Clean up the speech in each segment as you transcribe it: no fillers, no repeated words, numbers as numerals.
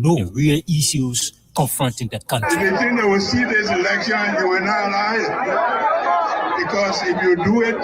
know the real issues confronting the country. If you think they will see this election, you will not lie. Because if you do it,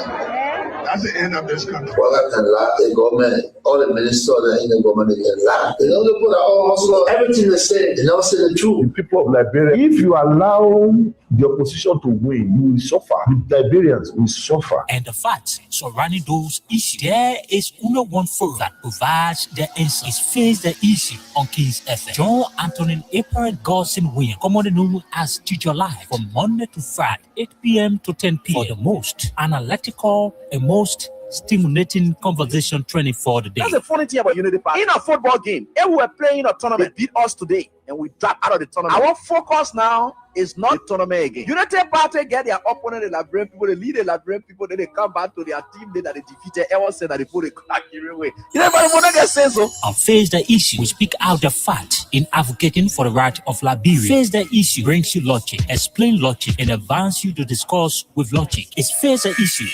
that's the end of this country. The government, all the ministers that are in the government, they can lie. They don't put also everything they say, they don't say the truth. The people of Liberia, if you allow the opposition to win, you will suffer. The Liberians will suffer. And the facts surrounding those issues, there is only one forum that provides the answers. Face the issue on Kings FM. John Anthony April Godson Williams, commonly known as Teacher Live, from Monday to Friday, 8 p.m. to 10 p.m. for the most analytical and most stimulating conversation training for the day. That's the funny thing about Unity Park. In a football game, if we were playing a tournament, they beat us today and we dropped out of the tournament. Our focus now is not the tournament again. Unity Party get their opponent, the Liberian people, they lead the Liberian people, then they come back to their team that they defeated. Everyone said that they put a crack away. You know, but not get sense so. And face the issue, we speak out the fact in advocating for the right of Liberia. Face the issue brings you logic, explain logic, and advance you to discuss with logic. It's Face the Issue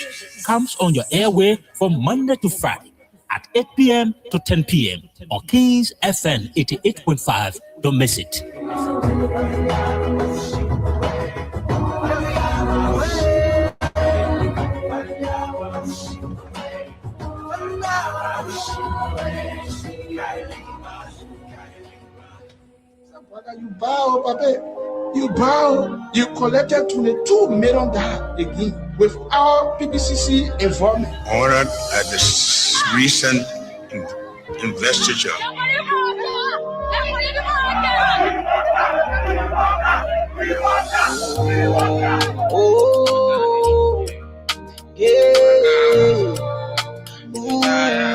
comes on your airway from Monday to Friday at 8 p.m. to 10 p.m. on Kings FM 88.5. Don't miss it. You bow, Papa. You bow. You collected $22 million again without PPCC involvement. Honored at this recent investiture. Oh, yeah.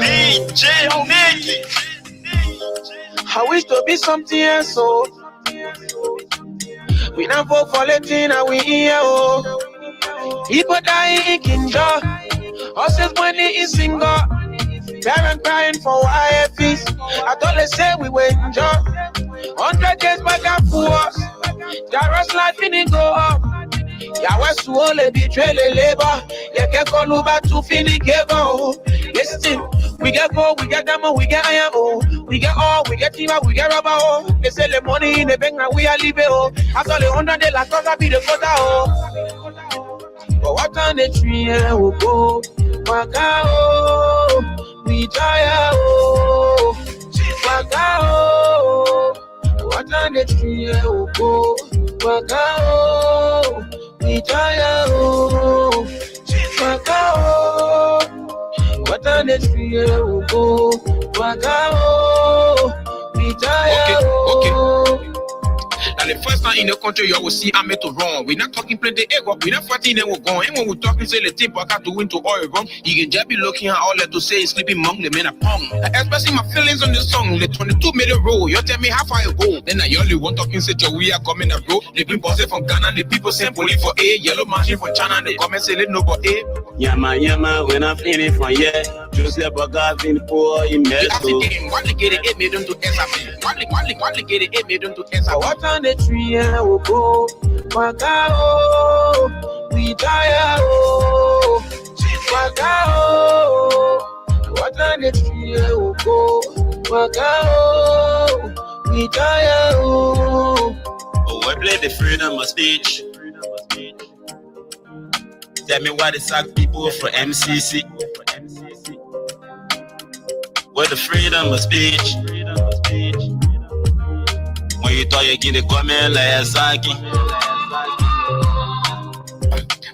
DJ Nicky. I wish to be something else, so we not vote for Latin and we here, oh. People dying in Kinja, horses money in single, parents crying for YFs. I thought they say we were enjoy 100 years back and forth. Jaros life didn't go up. Yahweh Suole betray the labor. You can call over to finish give on. Listen, we get gold, we get diamond, we get iron, oh. We get all, we get timber, we get rubber, oh. They sell the money in the bank and we are leaving, oh. After the 100 days, last quarter be the quarter, oh. But what on the tree, will go. Waka, oh. We tire, oh. Waka, oh. What on the tree, will go. Waka, oh. We tire, oh. Waka, oh. What on the tree, will go. Waka, oh. We tire, okay. And the first time in the country you will see I'm to wrong. We're not talking plenty ego, we're not fighting and we're going. And when we're talking, say the tip back to win to all wrong. You can just be looking at all that to say is sleeping among the men are pong. Expressing my feelings on the song, the 22 million roll. You tell me how far you go. Then I only one talking say we are coming a bro. They been bossing from Ghana, the people send police for A, yellow machine from China, they come and say let no but A. Yama, when I'm feeling for yeah. Just like Bogart in poor in Mexico. What they get it made them to SAP. What they get it made them to SAP. What on the tree will go. Waka, oh. We tire, oh. Waka, oh. What on the tree will go. Waka, oh. We tire, oh. Oh, I play the freedom of speech. Tell me why they sack people for MCC. Where the freedom of speech. When you thought you get the government like Zaki.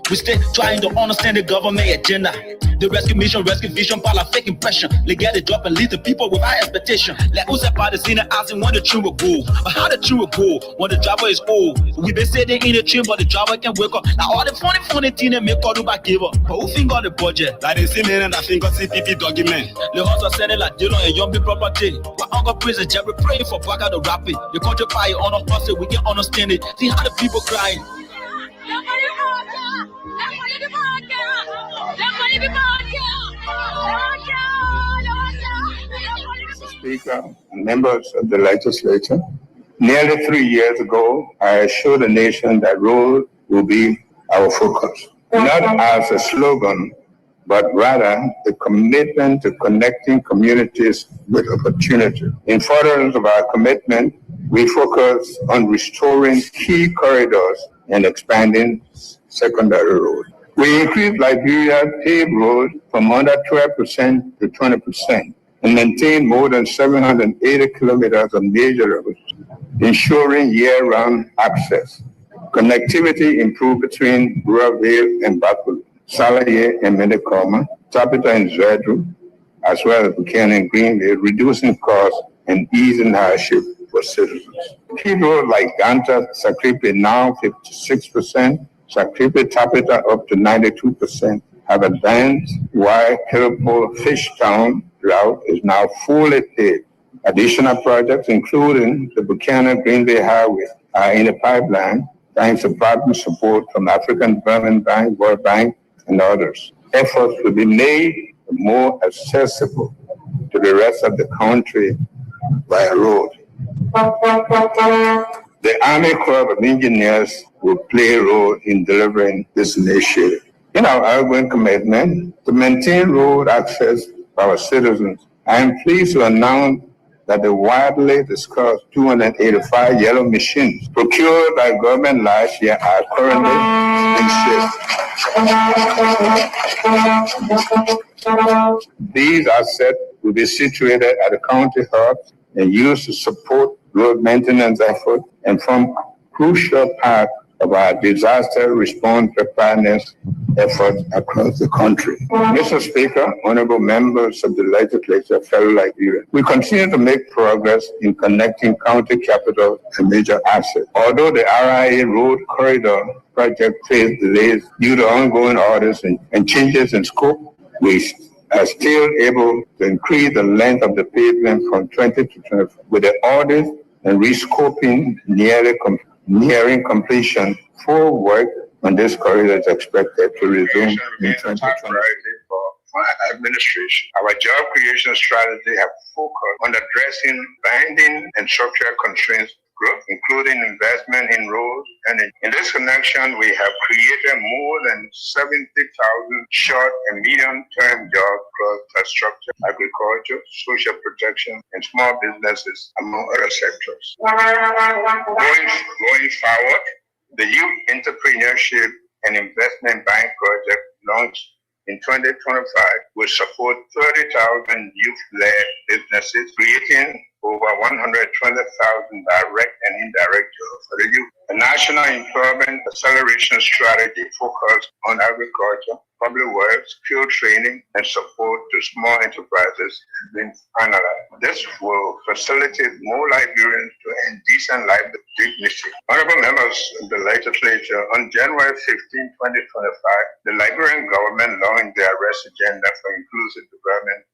We still trying to understand the government agenda. The rescue mission, rescue vision, while fake impression. They get it drop and lead the people with high expectation. Like who's that party seen it asking when the train will go. But how the train will go when the driver is old. We been sitting in the train but the driver can wake up. Now all the funny thing they make all do back give up. But who think on the budget? Like they see me and I think on CPP document. They also said it like Dylan and young people property. But Uncle Prison Jerry praying for Baka to rap it. The country pie on us we can understand it. See how the people crying. Mr. Speaker, members of the legislature, nearly 3 years ago, I assured the nation that road will be our focus, not as a slogan, but rather the commitment to connecting communities with opportunity. In furtherance of our commitment we focus on restoring key corridors and expanding secondary roads. We increased Liberia's paved road from under 12% to 20% and maintained more than 780 kilometers of major roads, ensuring year-round access. Connectivity improved between Ruraville and Bakulu, Salaye and Medekoma, Tapita and Zedru, as well as Buchanan Greenville, reducing costs and easing hardship for citizens. Key roads like Ganta, Sakripe now 56%, Sakripe Tapita up to 92% have advanced, while Kirpol Fishtown route is now fully paved. Additional projects, including the Buchanan Greenville Highway, are in the pipeline, thanks to partner support from African Development Bank, World Bank, and others. Efforts will be made more accessible to the rest of the country by road. The Army Corps of Engineers will play a role in delivering this initiative. In our ongoing commitment to maintain road access for our citizens, I am pleased to announce that the widely discussed 285 yellow machines procured by government last year are currently in shift. These assets will be situated at the county hubs and used to support road maintenance efforts and form crucial part of our disaster response preparedness efforts across the country. Mr. Speaker, honorable members of the legislature of fellow Liberia, we continue to make progress in connecting county capitals and major assets. Although the RIA Road Corridor project faced delays due to ongoing orders and changes in scope, we are still able to increase the length of the pavement from 20 to 25. With the orders and rescoping nearing completion, full work on this corridor is expected to resume in 2020. For my administration, our job creation strategy have focused on addressing binding and structural constraints growth, including investment in roads. And in this connection, we have created more than 70,000 short and medium-term jobs across infrastructure, agriculture, social protection, and small businesses, among other sectors. Going forward, the Youth Entrepreneurship and Investment Bank project launched in 2025 will support 30,000 youth-led businesses, creating over 120,000 direct and indirect jobs for the youth. The National Employment Acceleration Strategy focused on agriculture, public works, skill training, and support to small enterprises has been finalized. This will facilitate more Liberians to earn decent life with dignity. Honorable members of the legislature, on January 15, 2025, the Liberian government launched the Arrest Agenda for Inclusive Development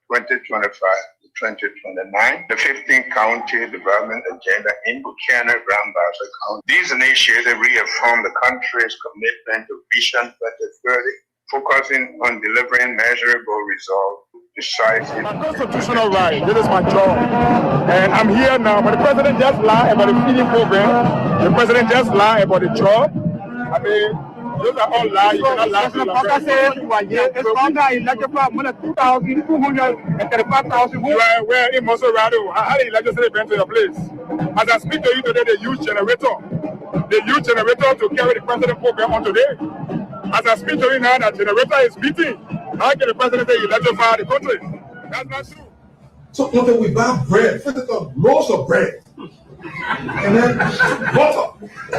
2025 to 2029, the 15th County Development Agenda in Buchanan, Grand Bassa County. These initiatives reaffirm the country's commitment to Vision 2030, focusing on delivering measurable results. Decisive. My constitutional right, this is my job. And I'm here now, but the president just lied about the feeding program. The president just lied about the job. I mean, those are all lies. You cannot lie to the where in Mosorado, how the legislature went to your place. As I speak to you today, the youth generator to carry the president program on today. As I speak to you now, that generator is meeting. How can the president say electrify the country? That's not true. So okay, we buy bread, loaves of bread, and then butter.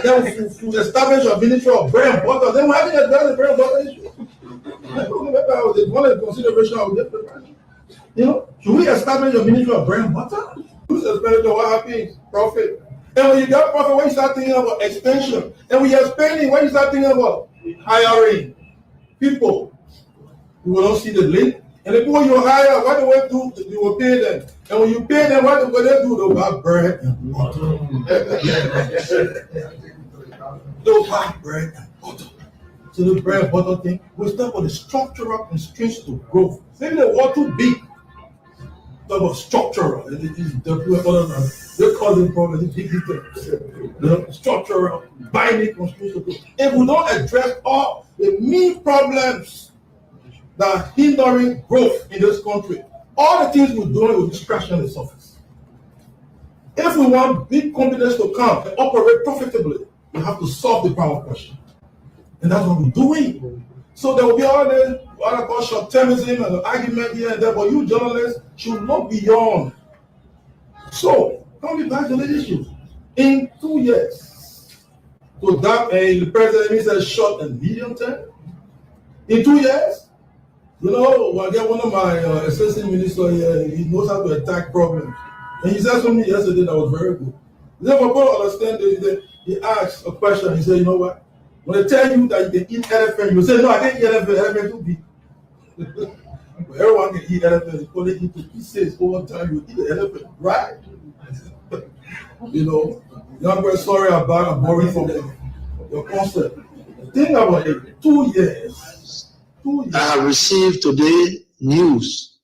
Then we establish a ministry of bread and butter. Then we're having a bread and butter issue. One of the consideration of this, should we establish a ministry of bread and butter? Who's expecting what happens? Profit. And when you get profit, when you start thinking about expansion, and when you're spending, when you start thinking about hiring people, you will not see the link. And the people you hire, what do they do? You will pay them. And when you pay them, what do they do? They'll buy bread and butter. They'll buy bread and butter. So the bread and butter thing, we start with the structural constraints to growth. Maybe they want too big. Talk about structural. They call them problems. Structural, binding constraints to growth. If we don't address all the main problems that are hindering growth in this country, all the things we're doing will be scratching on the surface. If we want big companies to come and operate profitably, we have to solve the power question. And that's what we're doing. So there will be all the what I call short-termism and argument here and there, but you journalists should look beyond. So, coming back to the issue, in 2 years, so that the president says short and medium term, in 2 years, you know, I get one of my assistant ministers here, he knows how to attack problems. And he said something yesterday that was very good. He said, for people to understand this, he asked a question, he said, you know what? When they tell you that you can eat elephant, you say, no, I can't eat elephant too big. Everyone can eat elephant, you only eat the pieces over time, you eat the elephant, right? You know, young person, sorry about I'm boring from your concept. Think about it, 2 years. 2 years. I have received today news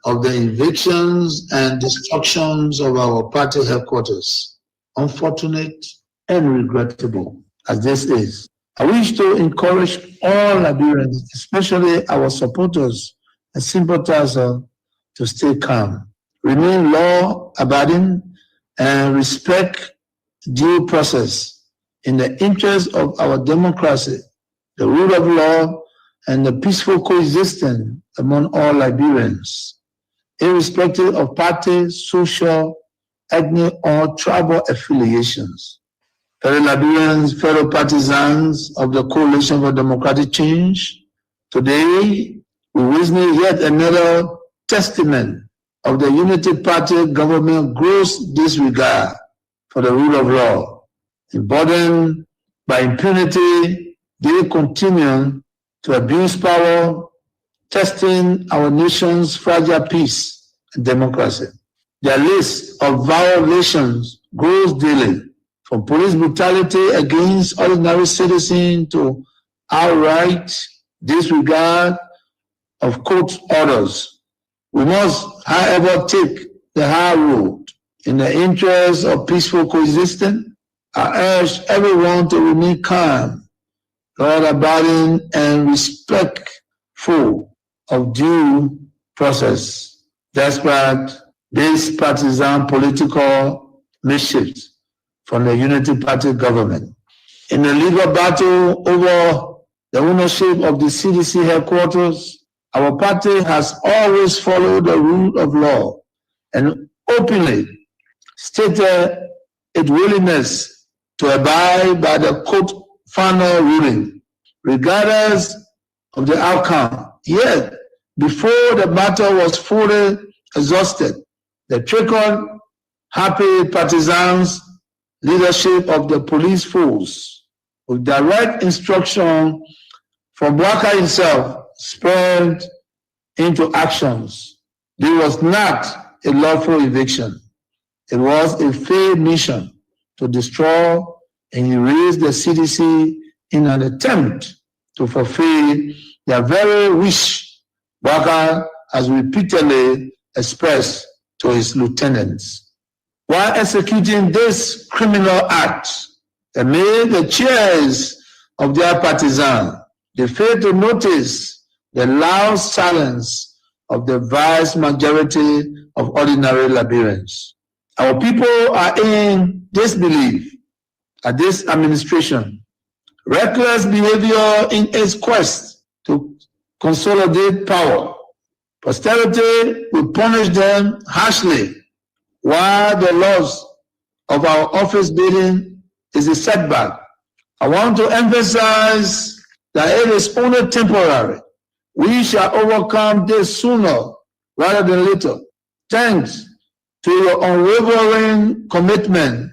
of the evictions and destructions of our party headquarters. Unfortunate and regrettable as this is. I wish to encourage all Liberians, especially our supporters and sympathizers, to stay calm, remain law-abiding, and respect due process in the interest of our democracy, the rule of law, and the peaceful coexistence among all Liberians, irrespective of party, social, ethnic, or tribal affiliations. Fellow Liberians, fellow partisans of the Coalition for Democratic Change, today we witness yet another testament of the Unity Party government gross disregard for the rule of law. Emboldened by impunity, they continue to abuse power, testing our nation's fragile peace and democracy. Their list of violations grows daily, from police brutality against ordinary citizens to outright disregard of court orders. We must, however, take the high road. In the interest of peaceful coexistence, I urge everyone to remain calm, law-abiding, and respectful of due process, despite this partisan political mischiefs from the Unity Party government. In the legal battle over the ownership of the CDC headquarters, our party has always followed the rule of law and openly stated its willingness to abide by the court final ruling, regardless of the outcome. Yet, before the battle was fully exhausted, the trickled, happy partisans leadership of the police force, with direct instruction from Bwaka himself, spurred into actions. This was not a lawful eviction. It was a failed mission to destroy and erase the CDC in an attempt to fulfill their very wish Bwaka has repeatedly expressed to his lieutenants. While executing this criminal act, amid the cheers of their partisans, they failed to notice the loud silence of the vast majority of ordinary Liberians. Our people are in disbelief at this administration. Reckless behavior in its quest to consolidate power. Posterity will punish them harshly, while the loss of our office building is a setback. I want to emphasize that it is only temporary. We shall overcome this sooner rather than later. Thanks to your unwavering commitment,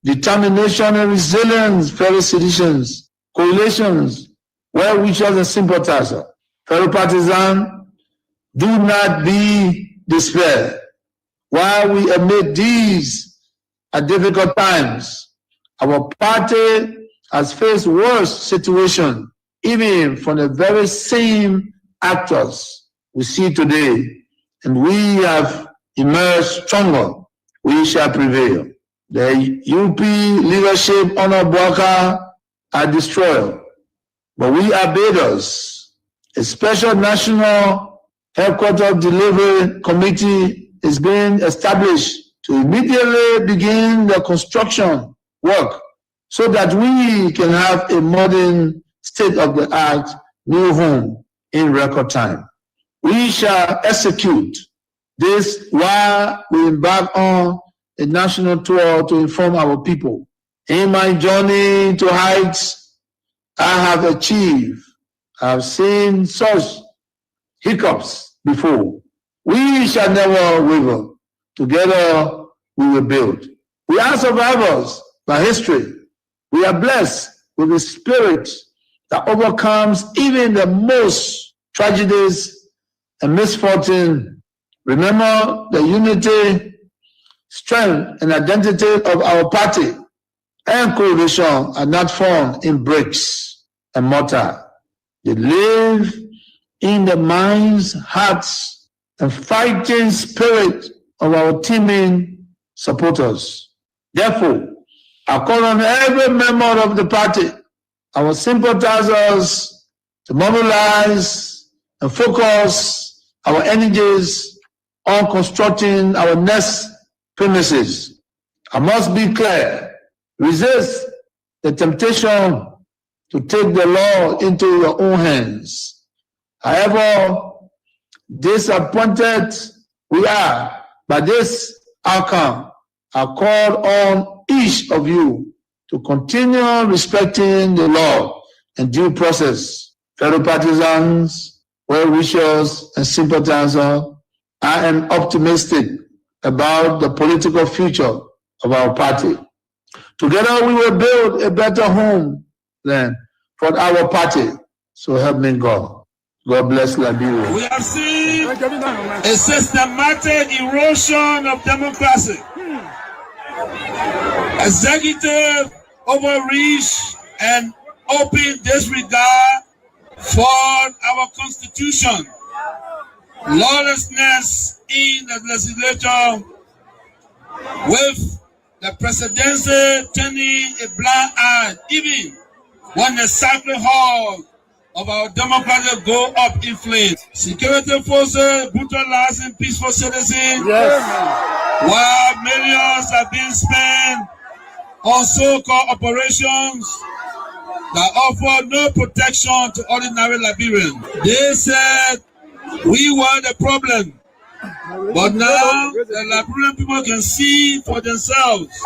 determination, and resilience, fellow citizens, coalitions, well-wishers, and sympathizers. Fellow partisans, do not be despaired. While we admit these are difficult times, our party has faced worse situations, even from the very same actors we see today, and we have emerged stronger. We shall prevail. The UP leadership under Bwaka are destroyed, but we are builders. A special national headquarters delivery committee is being established to immediately begin the construction work so that we can have a modern state-of-the-art new home in record time. We shall execute this while we embark on a national tour to inform our people. In my journey to heights I have achieved, I have seen such hiccups before. We shall never waver. Together we will build. We are survivors by history. We are blessed with the spirit that overcomes even the most tragedies and misfortune. Remember, the unity, strength, and identity of our party and coalition are not found in bricks and mortar. They live in the minds, hearts, and fighting spirit of our teaming supporters. Therefore, I call on every member of the party, our sympathizers, to mobilize and focus our energies on constructing our next premises. I must be clear, resist the temptation to take the law into your own hands. However disappointed we are by this outcome, I call on each of you to continue respecting the law and due process. Fellow partisans, well-wishers, and sympathizers, I am optimistic about the political future of our party. Together we will build a better homeland for our party. So help me God. God bless Liberia. We have seen a systematic erosion of democracy. Executive overreach and open disregard for our constitution. Lawlessness in the legislature, with the presidency turning a blind eye even when the sacred hall of our democracy go up in flames. Security forces brutalizing peaceful citizens, while millions are being spent on so-called operations that offer no protection to ordinary Liberians. They said we were the problem, but now the Liberian people can see for themselves.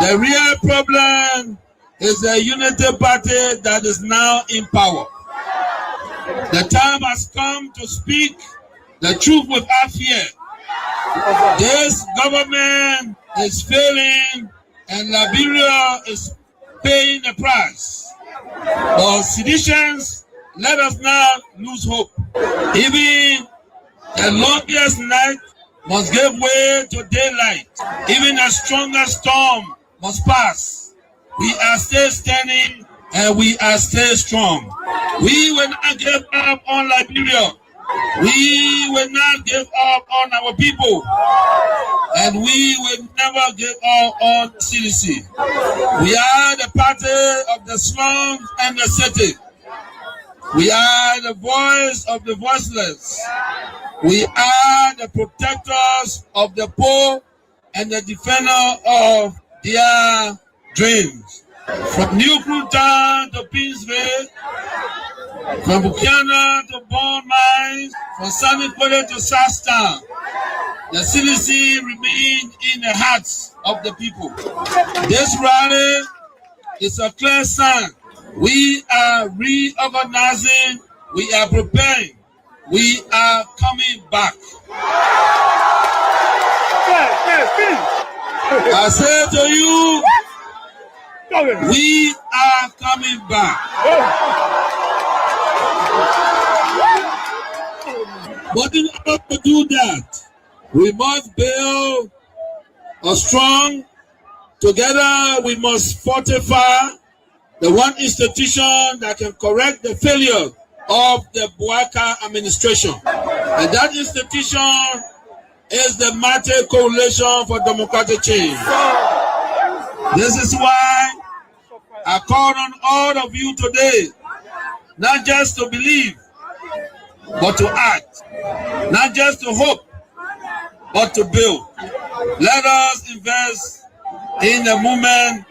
The real problem is the unity party that is now in power. The time has come to speak the truth without fear. This government is failing and Liberia is paying the price. But citizens, let us not lose hope. Even the longest night must give way to daylight. Even the strongest storm must pass. We are still standing and we are still strong. We will not give up on Liberia. We will not give up on our people. And we will never give up on CDC. We are the party of the slums and the city. We are the voice of the voiceless. We are the protectors of the poor and the defender of their dreams. From New Cruton to Peaceville, from Buchanan to Bond Mines, from Sunny Quarter to Southtown, the CDC remains in the hearts of the people. This rally is a clear sign. We are reorganizing, we are preparing, we are coming back. I say to you, we are coming back. But in order to do that, we must build a strong, together we must fortify the one institution that can correct the failure of the Bouaka administration. And that institution is the Mighty Coalition for Democratic Change. This is why I call on all of you today, not just to believe, but to act. Not just to hope, but to build. Let us invest in the movement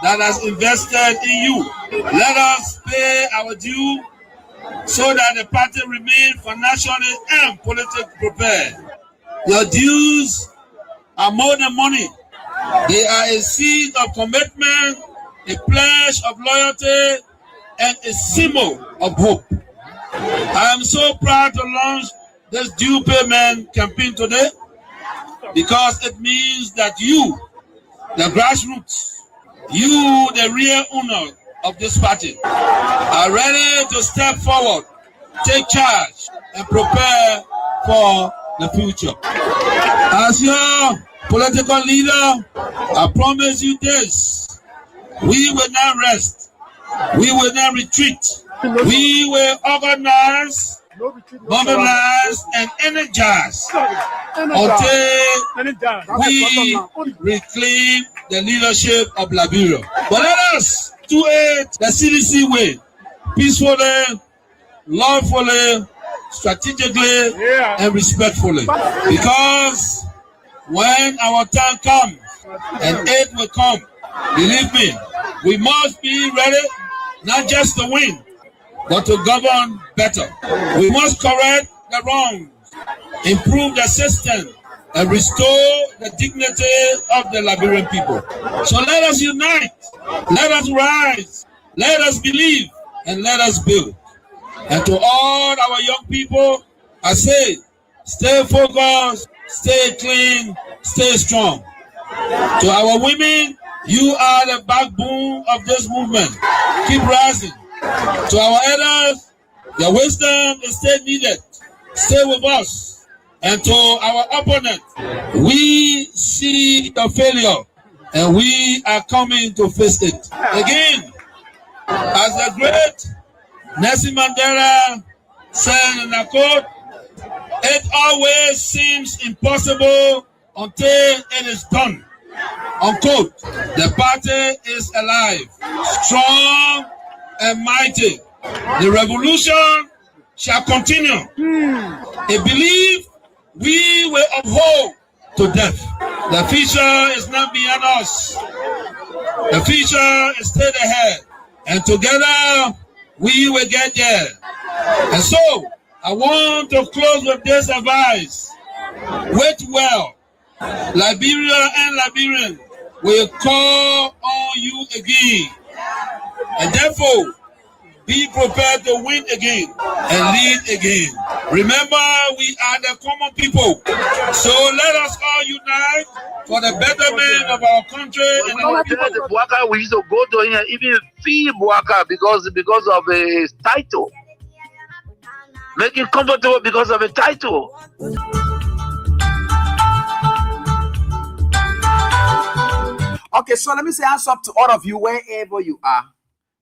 that has invested in you. Let us pay our due so that the party remains financially and politically prepared. Your dues are more than money. They are a seed of commitment, a pledge of loyalty, and a symbol of hope. I am so proud to launch this due payment campaign today because it means that you, the grassroots, you, the real owner of this party, are ready to step forward, take charge, and prepare for the future. As your political leader, I promise you this: we will not rest, we will not retreat, we will organize, mobilize, and energize until we reclaim the leadership of Liberia. But let us do it the CDC way, peacefully, lawfully, strategically, and respectfully. Because when our time comes and aid will come, believe me, we must be ready not just to win, but to govern better. We must correct the wrongs, improve the system, and restore the dignity of the Liberian people. So let us unite, let us rise, let us believe, and let us build. And to all our young people, I say, stay focused, stay clean, stay strong. To our women, you are the backbone of this movement. Keep rising. To our elders, your wisdom is still needed. Stay with us. And to our opponent, we see the failure and we are coming to face it. Again, as the great Nelson Mandela said in a quote, it always seems impossible until it is done. Unquote. The party is alive, strong and mighty. The revolution shall continue. A belief we will uphold to death. The future is not beyond us. The future is straight ahead. And together we will get there. And so I want to close with this advice. Wait well. Liberia and Liberians will call on you again. And therefore, be prepared to win again and lead again. Remember, we are the common people. So let us all unite for the betterment of our country and our people. Bouaka, we used to go to him, even fee Bouaka because of his title. Make it comfortable because of a title. Okay, so let me say hands up to all of you wherever you are.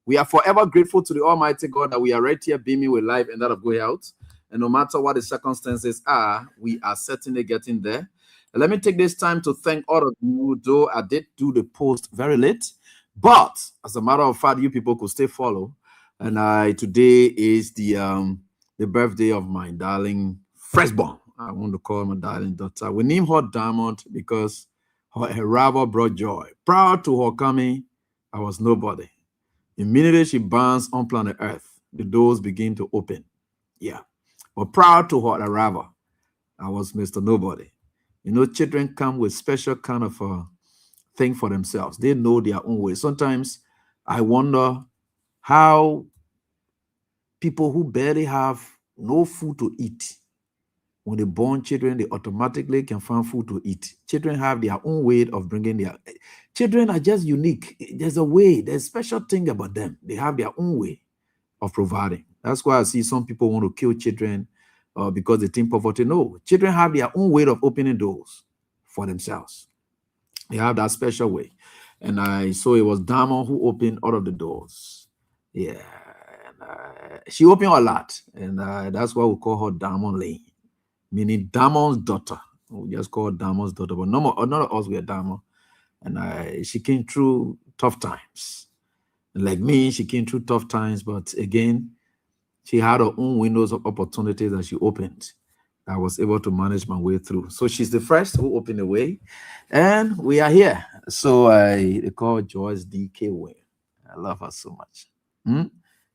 We are forever grateful to the Almighty God that we are right here beaming with life and that of going out. And no matter what the circumstances are, we are certainly getting there. And let me take this time to thank all of you, though I did do the post very late. But as a matter of fact, you people could still follow. And today is the birthday of my darling firstborn. I want to call my darling daughter. We named her Diamond because her arrival brought joy. Prior to her coming, I was nobody. Immediately she burns on planet Earth, the doors begin to open. Yeah. But prior to her arrival, I was Mr. Nobody. You know, children come with special kind of thing for themselves. They know their own way. Sometimes I wonder how people who barely have no food to eat, when they born children, they automatically can find food to eat. Children have their own way of bringing their... Children are just unique. There's a way, there's a special thing about them. They have their own way of providing. That's why I see some people want to kill children because they think poverty. No, children have their own way of opening doors for themselves. They have that special way. And I saw it was Diamond who opened all of the doors. Yeah. And, she opened a lot. And that's why we call her Diamond Lane, meaning Diamond's daughter. We just call her Diamond's daughter. But none of us were Diamond. And she came through tough times. Like me, she came through tough times. But again, she had her own windows of opportunities that she opened. I was able to manage my way through. So she's the first who opened the way, and we are here. So they call Joyce DK Wayne. I love her so much.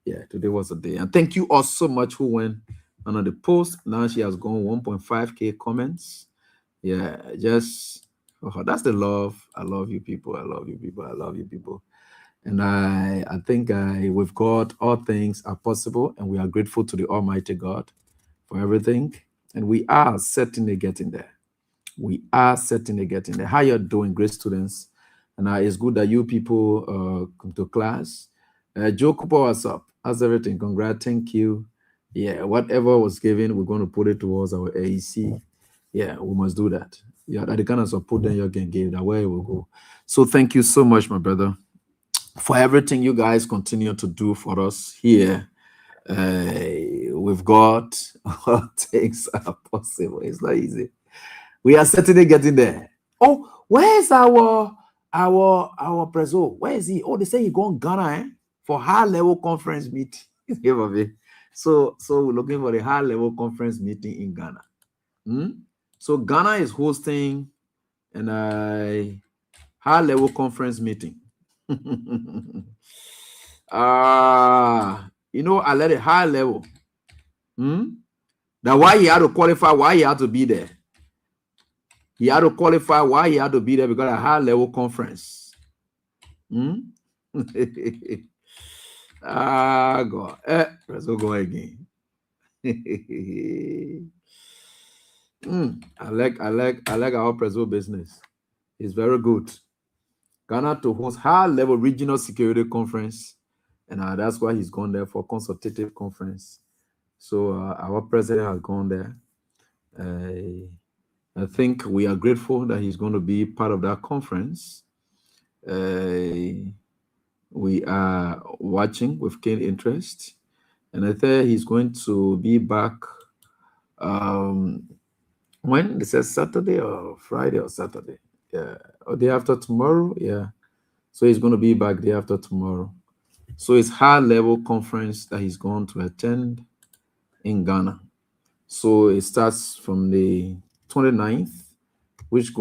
Yeah, today was a day. And thank you all so much who went on the post. Now she has gone 1.5K comments. Yeah, just that's the love. I love you people. I love you people. I love you people. And I think with God, all things are possible, and we are grateful to the Almighty God for everything. And we are certainly getting there. We are certainly getting there. How you're doing, great students? And it's good that you people come to class. Joe Cooper, what's up? How's everything? Congrats, thank you. Yeah, whatever was given, we're going to put it towards our AEC. Yeah, we must do that. Yeah, that the kind of support that you can give, that way we'll go. So thank you so much, my brother, for everything you guys continue to do for us here. With God, all things are possible. It's not easy. We are certainly getting there. Oh, where's our preso? Where is he? Oh, they say he going Ghana for high level conference meeting. So we're looking for the high level conference meeting in Ghana. So Ghana is hosting an high level conference meeting. I let it high level. Now why he had to qualify, why he had to be there. He had to qualify why he had to be there because a high level conference. God. Let's go again. I like our Preso business. It's very good. Ghana to host high level regional security conference, and that's why he's gone there for consultative conference. So our president has gone there. I think we are grateful that he's going to be part of that conference. We are watching with keen interest, and I think he's going to be back when they said Saturday or Friday or Saturday, yeah, or day after tomorrow, yeah. So he's going to be back day after tomorrow. So it's high level conference that he's going to attend in Ghana. So it starts from the 29th, which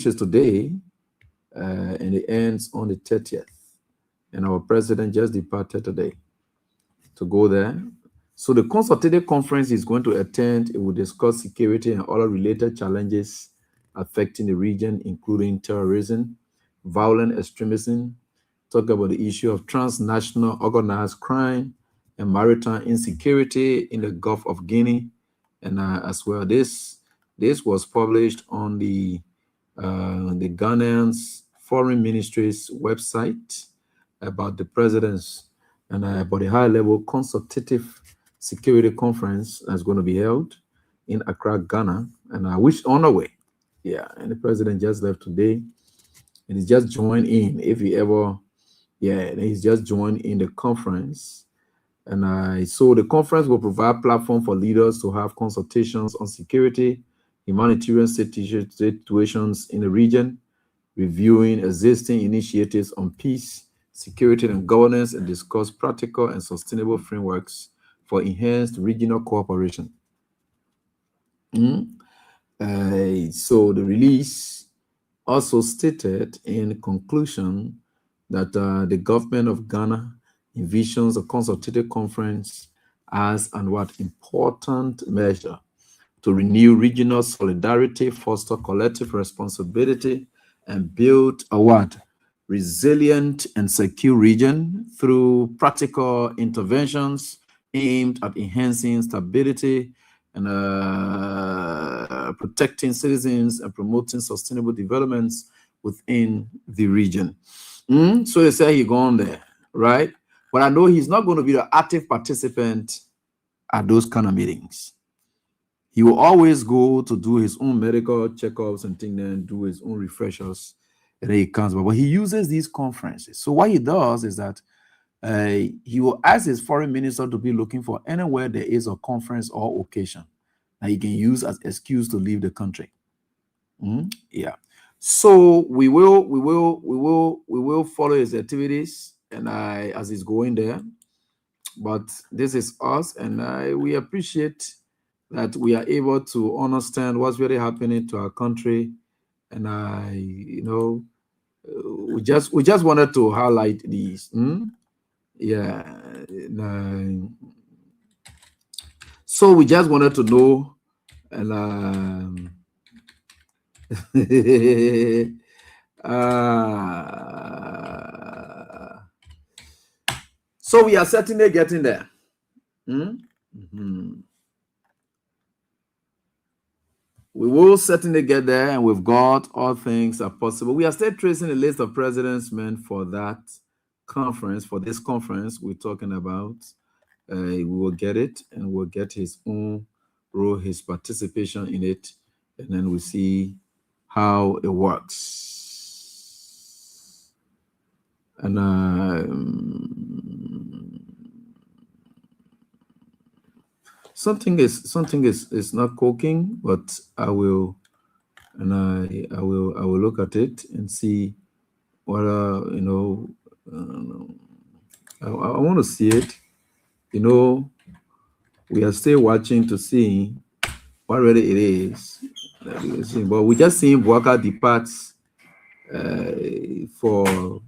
is today, and it ends on the 30th. And our president just departed today to go there. So the consultative conference is going to attend. It will discuss security and other related challenges affecting the region, including terrorism, violent extremism, talk about the issue of transnational organized crime and maritime insecurity in the Gulf of Guinea. And as well, this was published on the Ghanaian's Foreign Ministry's website about the president's and about the high-level consultative security conference that's going to be held in Accra, Ghana, and which on the way. Yeah, and the president just left today, and he's just joined in. If he ever, he's just joined in the conference. And so the conference will provide a platform for leaders to have consultations on security, humanitarian situations in the region, reviewing existing initiatives on peace, security, and governance, and discuss practical and sustainable frameworks for enhanced regional cooperation. So the release also stated in conclusion that the government of Ghana envisions a consultative conference as an important measure to renew regional solidarity, foster collective responsibility, and build a resilient and secure region through practical interventions aimed at enhancing stability and protecting citizens and promoting sustainable developments within the region. So they say he's gone there, right? But I know he's not going to be the active participant at those kind of meetings. He will always go to do his own medical checkups and things, and do his own refreshers, and then he comes back. But he uses these conferences. So what he does is that he will ask his foreign minister to be looking for anywhere there is a conference or occasion that he can use as excuse to leave the country. Yeah. So we will follow his activities, and as he's going there. But this is us, and we appreciate that we are able to understand what's really happening to our country. And we just wanted to highlight these. Yeah. So we just wanted to know, and so we are certainly getting there. We will certainly get there, and with God, all things are possible. We are still tracing the list of presidents meant for that conference, for this conference we're talking about. We will get it, and we'll get his own role, his participation in it, and then we see how it works. And something is not cooking, but I will look at it and see what I want to see it. We are still watching to see what really it is. But we just seen Bouaka departs for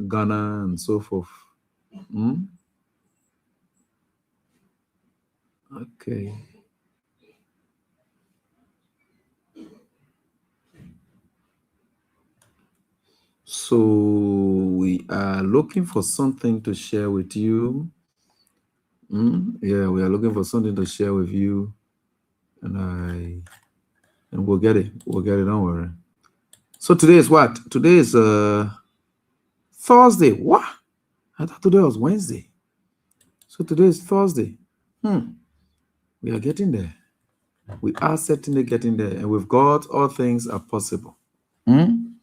Ghana and so forth. Okay. So we are looking for something to share with you. Yeah, we are looking for something to share with you, and we'll get it. We'll get it. Don't worry. So today is what? Today is Thursday. What? I thought today was Wednesday. So today is Thursday. We are getting there. We are certainly getting there, and with God, all things are possible. And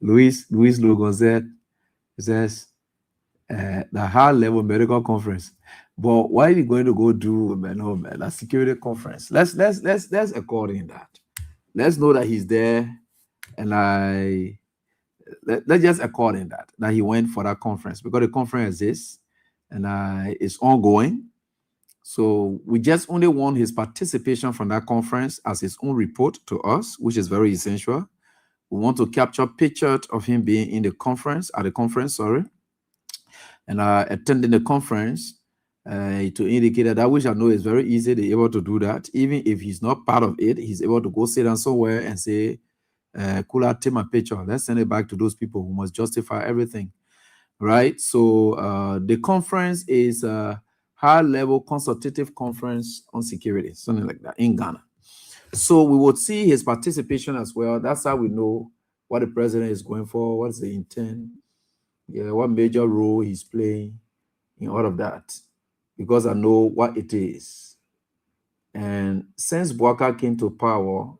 Luis Logan says the high level medical conference. But why are you going to go do a security conference? Let's accord in that. Let's know that he's there, and let's just accord in that he went for that conference, because the conference exists and it's ongoing. So we just only want his participation from that conference as his own report to us, which is very essential. We want to capture pictures of him being in the conference, and attending the conference to indicate that, which I know is very easy. They're able to do that. Even if he's not part of it, he's able to go sit down somewhere and say, Kula, take my picture. Let's send it back to those people who must justify everything. Right? So the conference is a high-level consultative conference on security, something like that, in Ghana. So we would see his participation as well. That's how we know what the president is going for, what's the intent, what major role he's playing in all of that, because I know what it is. And since Bouaka came to power,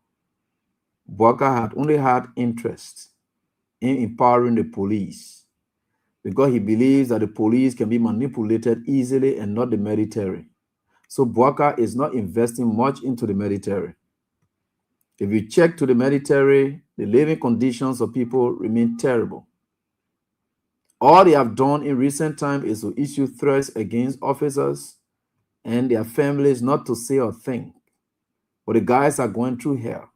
Bouaka had only had interest in empowering the police, because he believes that the police can be manipulated easily and not the military. So Bouaka is not investing much into the military. If you check to the military, the living conditions of people remain terrible. All they have done in recent time is to issue threats against officers and their families not to say a thing. But the guys are going through hell.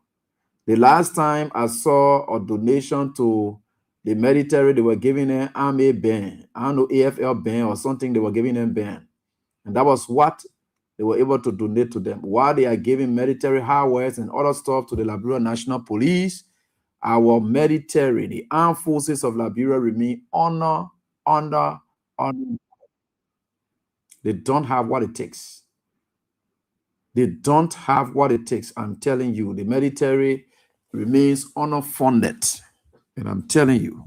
The last time I saw a donation to the military, they were giving them army band, I don't know, AFL band or something, they were giving them band. And that was what they were able to donate to them. While they are giving military hardware and other stuff to the Liberia National Police, our military, the armed forces of Liberia, remain under. They don't have what it takes. They don't have what it takes. I'm telling you, the military remains underfunded. And I'm telling you,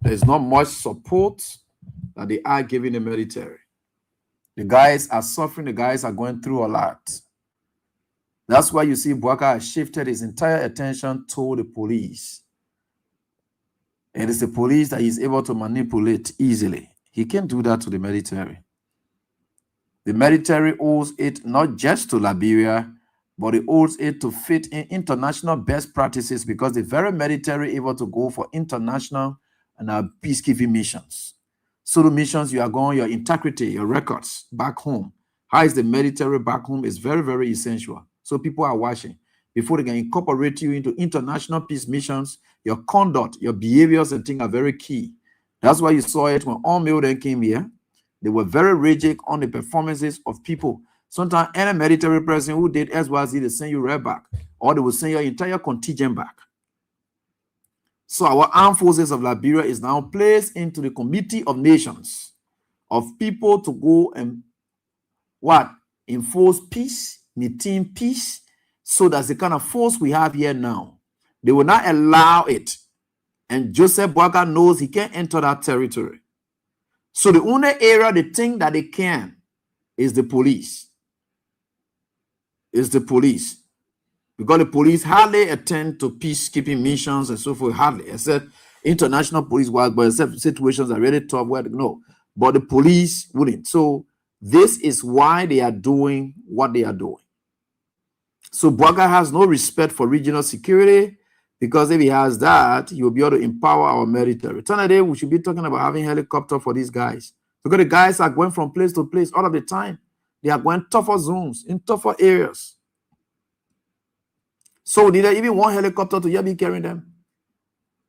there's not much support that they are giving the military. The guys are suffering. The guys are going through a lot. That's why you see Bouaka has shifted his entire attention to the police. It is the police that he's able to manipulate easily. He can't do that to the military. The military owes it not just to Liberia, but it owes it to fit in international best practices, because the very military able to go for international and peacekeeping missions. So the missions you are going, your integrity, your records back home. How is the military back home is very, very essential. So people are watching. Before they can incorporate you into international peace missions, your conduct, your behaviors and things are very key. That's why you saw it when all then came here. They were very rigid on the performances of people. Sometimes any military person who did XYZ, they send you right back, or they will send your entire contingent back. So our armed forces of Liberia is now placed into the Committee of Nations of people to go and what? Enforce peace, maintain peace. So that's the kind of force we have here now. They will not allow it. And Joseph Boakai knows he can't enter that territory. So the only area they think that they can is the police. Is the police. Because the police hardly attend to peacekeeping missions and so forth, hardly, except international police work, but except situations are really tough where no. But the police wouldn't. So this is why they are doing what they are doing. So Boakai has no respect for regional security, because if he has that, he will be able to empower our military. Today, we should be talking about having helicopter for these guys. Because the guys are going from place to place all of the time. They are going tougher zones, in tougher areas. So did they even want helicopter to be carrying them?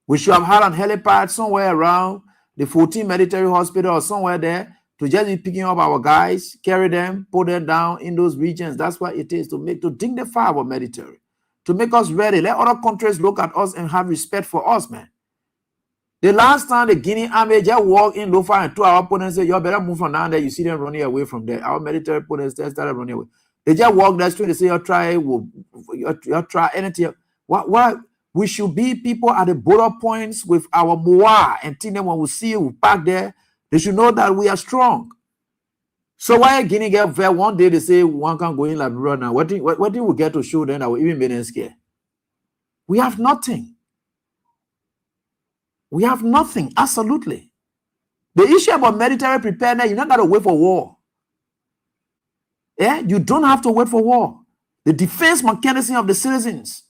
We should have had an helipad somewhere around the 14 military hospital or somewhere there to just be picking up our guys, carry them, put them down in those regions. That's what it is, to dignify our military, to make us ready. Let other countries look at us and have respect for us, man. The last time the Guinea army just walked in Lofa and 2 our opponents said, you better move from down there. You see them running away from there. Our military opponents started running away. They just walk that street. They say, you try anything. Why? We should be people at the border points with our moa and think that when we see you back there, they should know that we are strong. So why Guinea get fair one day they say one can go in Liberia now? What do we get to show them that we even made them scared? We have nothing. We have nothing, absolutely. The issue about military preparedness, you don't got to wait for war. Yeah, you don't have to wait for war. The defense mechanism of the citizens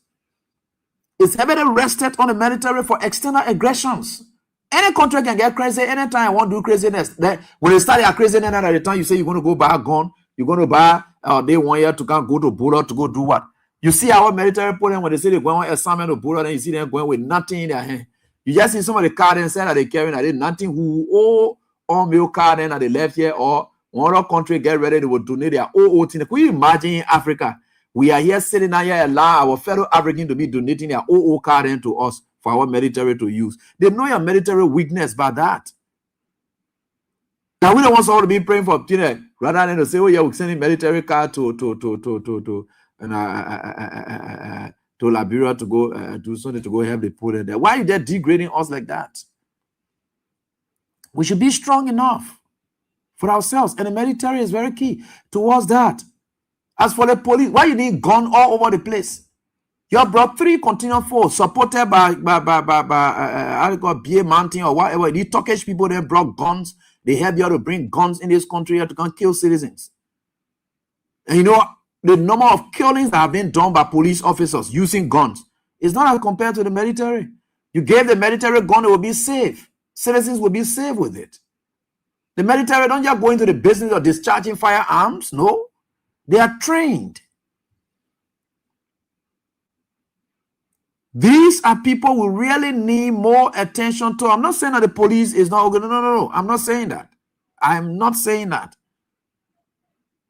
is heavily rested on the military for external aggressions. Any country can get crazy anytime you want to do craziness. Then when they start their craziness, at the time you say you're going to go buy a gun, you're going to buy, they want you to go to border to go do what? You see our military put when they say they're going on assignment to border, then you see them going with nothing in their hand. You just see some of the card inside that they carry, that they nothing who all milk card in that they left here, or one other country get ready, they will donate their OO thing. Can you imagine in Africa? We are here sitting down here, allow our fellow Africans to be donating their OO card into us for our military to use. They know your military weakness by that. Now we don't want someone to be praying for, rather than to say, oh yeah, we're sending military card to Liberia to go do something to go help the poor in there. Why are you there degrading us like that? We should be strong enough for ourselves, and the military is very key towards that. As for the police, why you need gun all over the place? You have brought 3 continuous force supported by BA Mountain or whatever. The Turkish people, they brought guns. They help you to bring guns in this country to come kill citizens. And you know, the number of killings that have been done by police officers using guns is not as compared to the military. You gave the military gun, it will be safe. Citizens will be safe with it. The military don't just go into the business of discharging firearms. No, they are trained. These are people who really need more attention to. I'm not saying that the police is not good. No. I'm not saying that. I'm not saying that.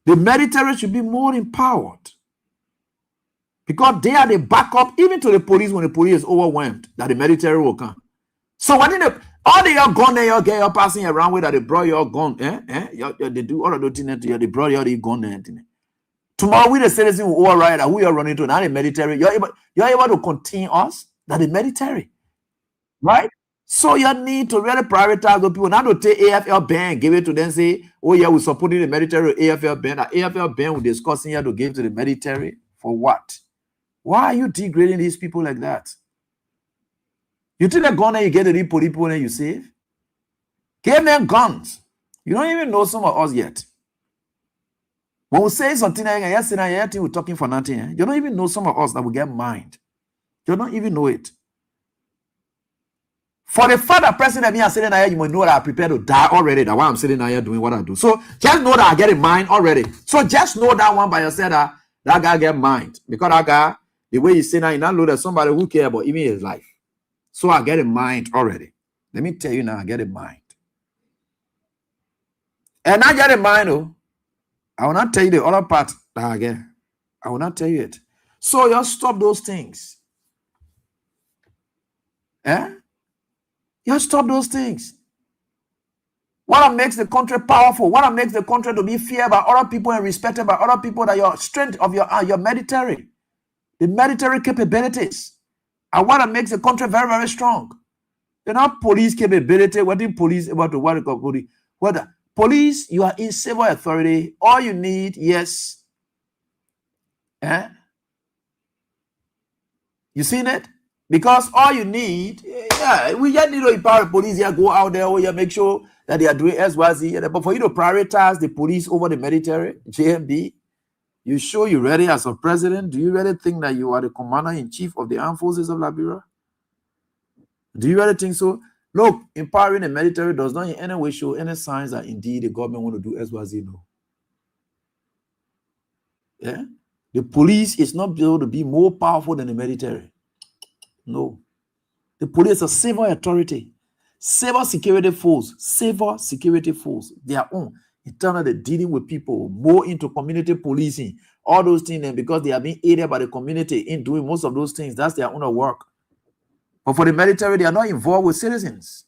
The military should be more empowered, because they are the backup even to the police when the police is overwhelmed, that the military will come. So when all the your gun that you get, you're passing around with that they brought your gun, they do all of those things to you, they brought your gun there. Tomorrow we the citizens will override that we are running to now the military. You're able to contain us, that the military, right? So you need to really prioritize the people. Not to take AFL ban, give it to them, say, oh yeah, we're supporting the military AFL ban. That AFL ban we're discussing here to give to the military for what? Why are you degrading these people like that? You take a gun and you get the people and you save? Give them guns. You don't even know some of us yet. When we say something like yesterday, we're talking for nothing. You don't even know some of us that will get mind. You don't even know it. For the fact that President me are sitting here, you might know that I'm prepared to die already. That's why I'm sitting here doing what I do. So just know that I get in mind already. So just know that one by yourself that guy get mind. Because that guy, the way you say now, you not know that somebody who care about even his life. So I get in mind already. Let me tell you now, I get in mind. And I get in mind, oh, I will not tell you the other part that I get. I will not tell you it. So just stop those things. Just stop those things. What makes the country powerful? What makes the country to be feared by other people and respected by other people? That your strength of your military, the military capabilities, and what makes the country very, very strong. You're not police capability. What is police about to what you call police? What police? You are in civil authority. All you need, yes. You seen it? Because all you need, we just need to empower the police here, go out there, make sure that they are doing SYZ. But for you to prioritize the police over the military, JMB, you sure you're ready as a president? Do you really think that you are the commander-in-chief of the armed forces of Liberia? Do you really think so? Look, empowering the military does not in any way show any signs that indeed the government want to do SYZ. No. The police is not able to be more powerful than the military. No. The police is a civil authority. Civil security force. Their own. Internal, they're dealing with people. More into community policing. All those things. And because they are being aided by the community in doing most of those things, that's their own work. But for the military, they are not involved with citizens.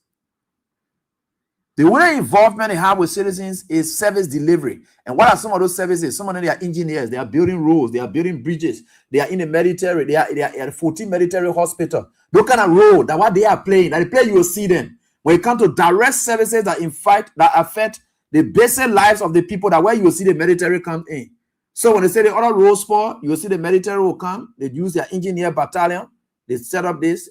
The only involvement they have with citizens is service delivery. And what are some of those services? Some of them, they are engineers. They are building roads. They are building bridges. They are in the military. They are at 14 military hospital. Those kind of road, that what they are playing. That they play, you will see them. When it comes to direct services that affect the basic lives of the people, that where you will see the military come in. So when they say the other road sport, you will see the military will come. They use their engineer battalion. They set up this.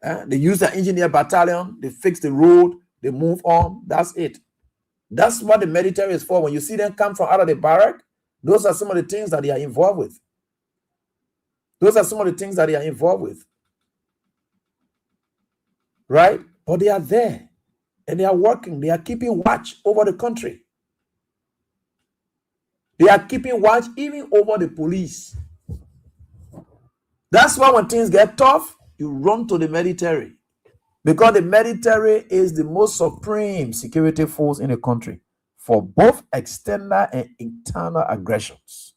They use the engineer battalion, they fix the road, they move on. That's it. That's what the military is for. When you see them come from out of the barrack, those are some of the things that they are involved with. Right? But they are there and they are working. They are keeping watch over the country. They are keeping watch even over the police. That's why when things get tough, you run to the military, because the military is the most supreme security force in the country for both external and internal aggressions.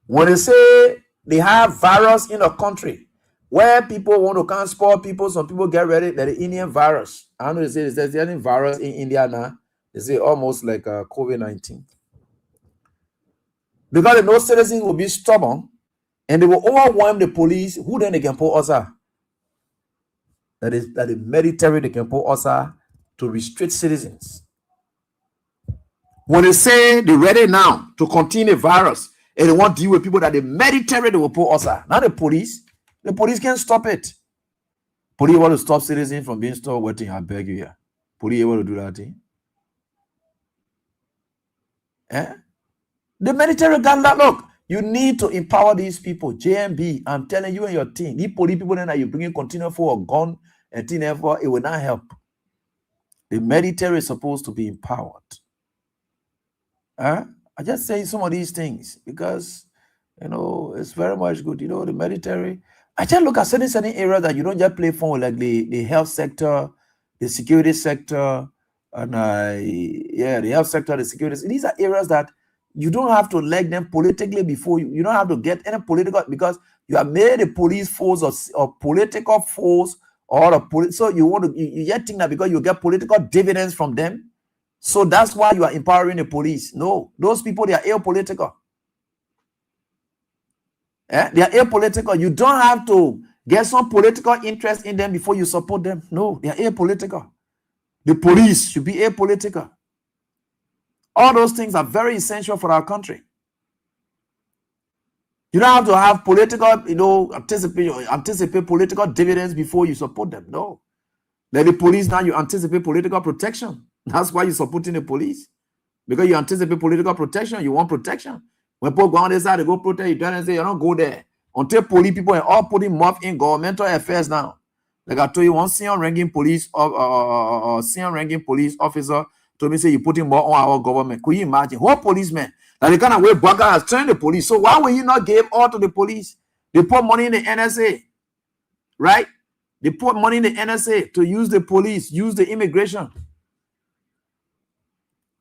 When they say they have virus in a country where people want to transport people, some people get ready that the Indian virus. I know they say there's any virus in India now. They say almost like COVID-19. Because they know citizens will be stubborn and they will overwhelm the police. Who then they can put us? That is that the military they can put us to restrict citizens. When they say they're ready now to contain the virus and they want to deal with people, that the military they will put us. Not the police. The police can't stop it. Police want to stop citizens from being stopped waiting. I beg you here. Police able to do that thing? The military got that. Look, you need to empower these people. JMB, I'm telling you and your team, these police people that you bring in continue for a gun and thing, it will not help. The military is supposed to be empowered. I just say some of these things because, it's very much good. The military, I just look at certain areas that you don't just play for, like the health sector, the security sector, and the health sector, the security. These are areas that you don't have to leg them politically before you don't have to get any political, because you have made a police force or political force or a police. So you just think that because you get political dividends from them, so that's why you are empowering the police. No, those people, they are apolitical. They are apolitical. You don't have to get some political interest in them before you support them. No, they are apolitical. The police should be apolitical. All those things are very essential for our country. You don't have to have political, anticipate political dividends before you support them. No. Let the police now, you anticipate political protection. That's why you're supporting the police. Because you anticipate political protection, you want protection. When people go on this side, they go protest, you tell them, say, you don't go there. Until police people are all putting mouth in governmental affairs now. Like I told you, one senior ranking police officer told me, say, you putting more on our government. Could you imagine? What policemen? Like the kind of way Baga has trained the police. So why will you not give all to the police? They put money in the NSA, right? They put money in the NSA to use the police, use the immigration.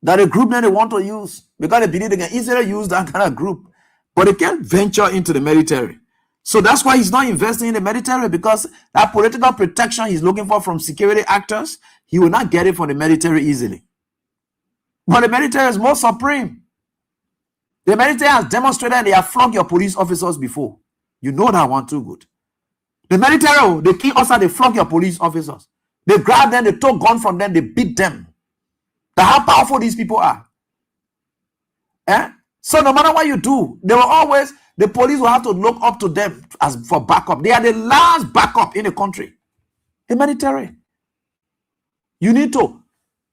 That a group that they want to use because they believe they can easily use that kind of group, but they can't venture into the military. So that's why he's not investing in the military, because that political protection he's looking for from security actors, he will not get it from the military easily. But the military is more supreme. The military has demonstrated they have flogged your police officers before. You know that one too good. The military, they kill us and they flog your police officers. They grab them, they took gun from them, they beat them. That's how powerful these people are. So no matter what you do, they will always, the police will have to look up to them as for backup. They are the last backup in the country. The military. You need to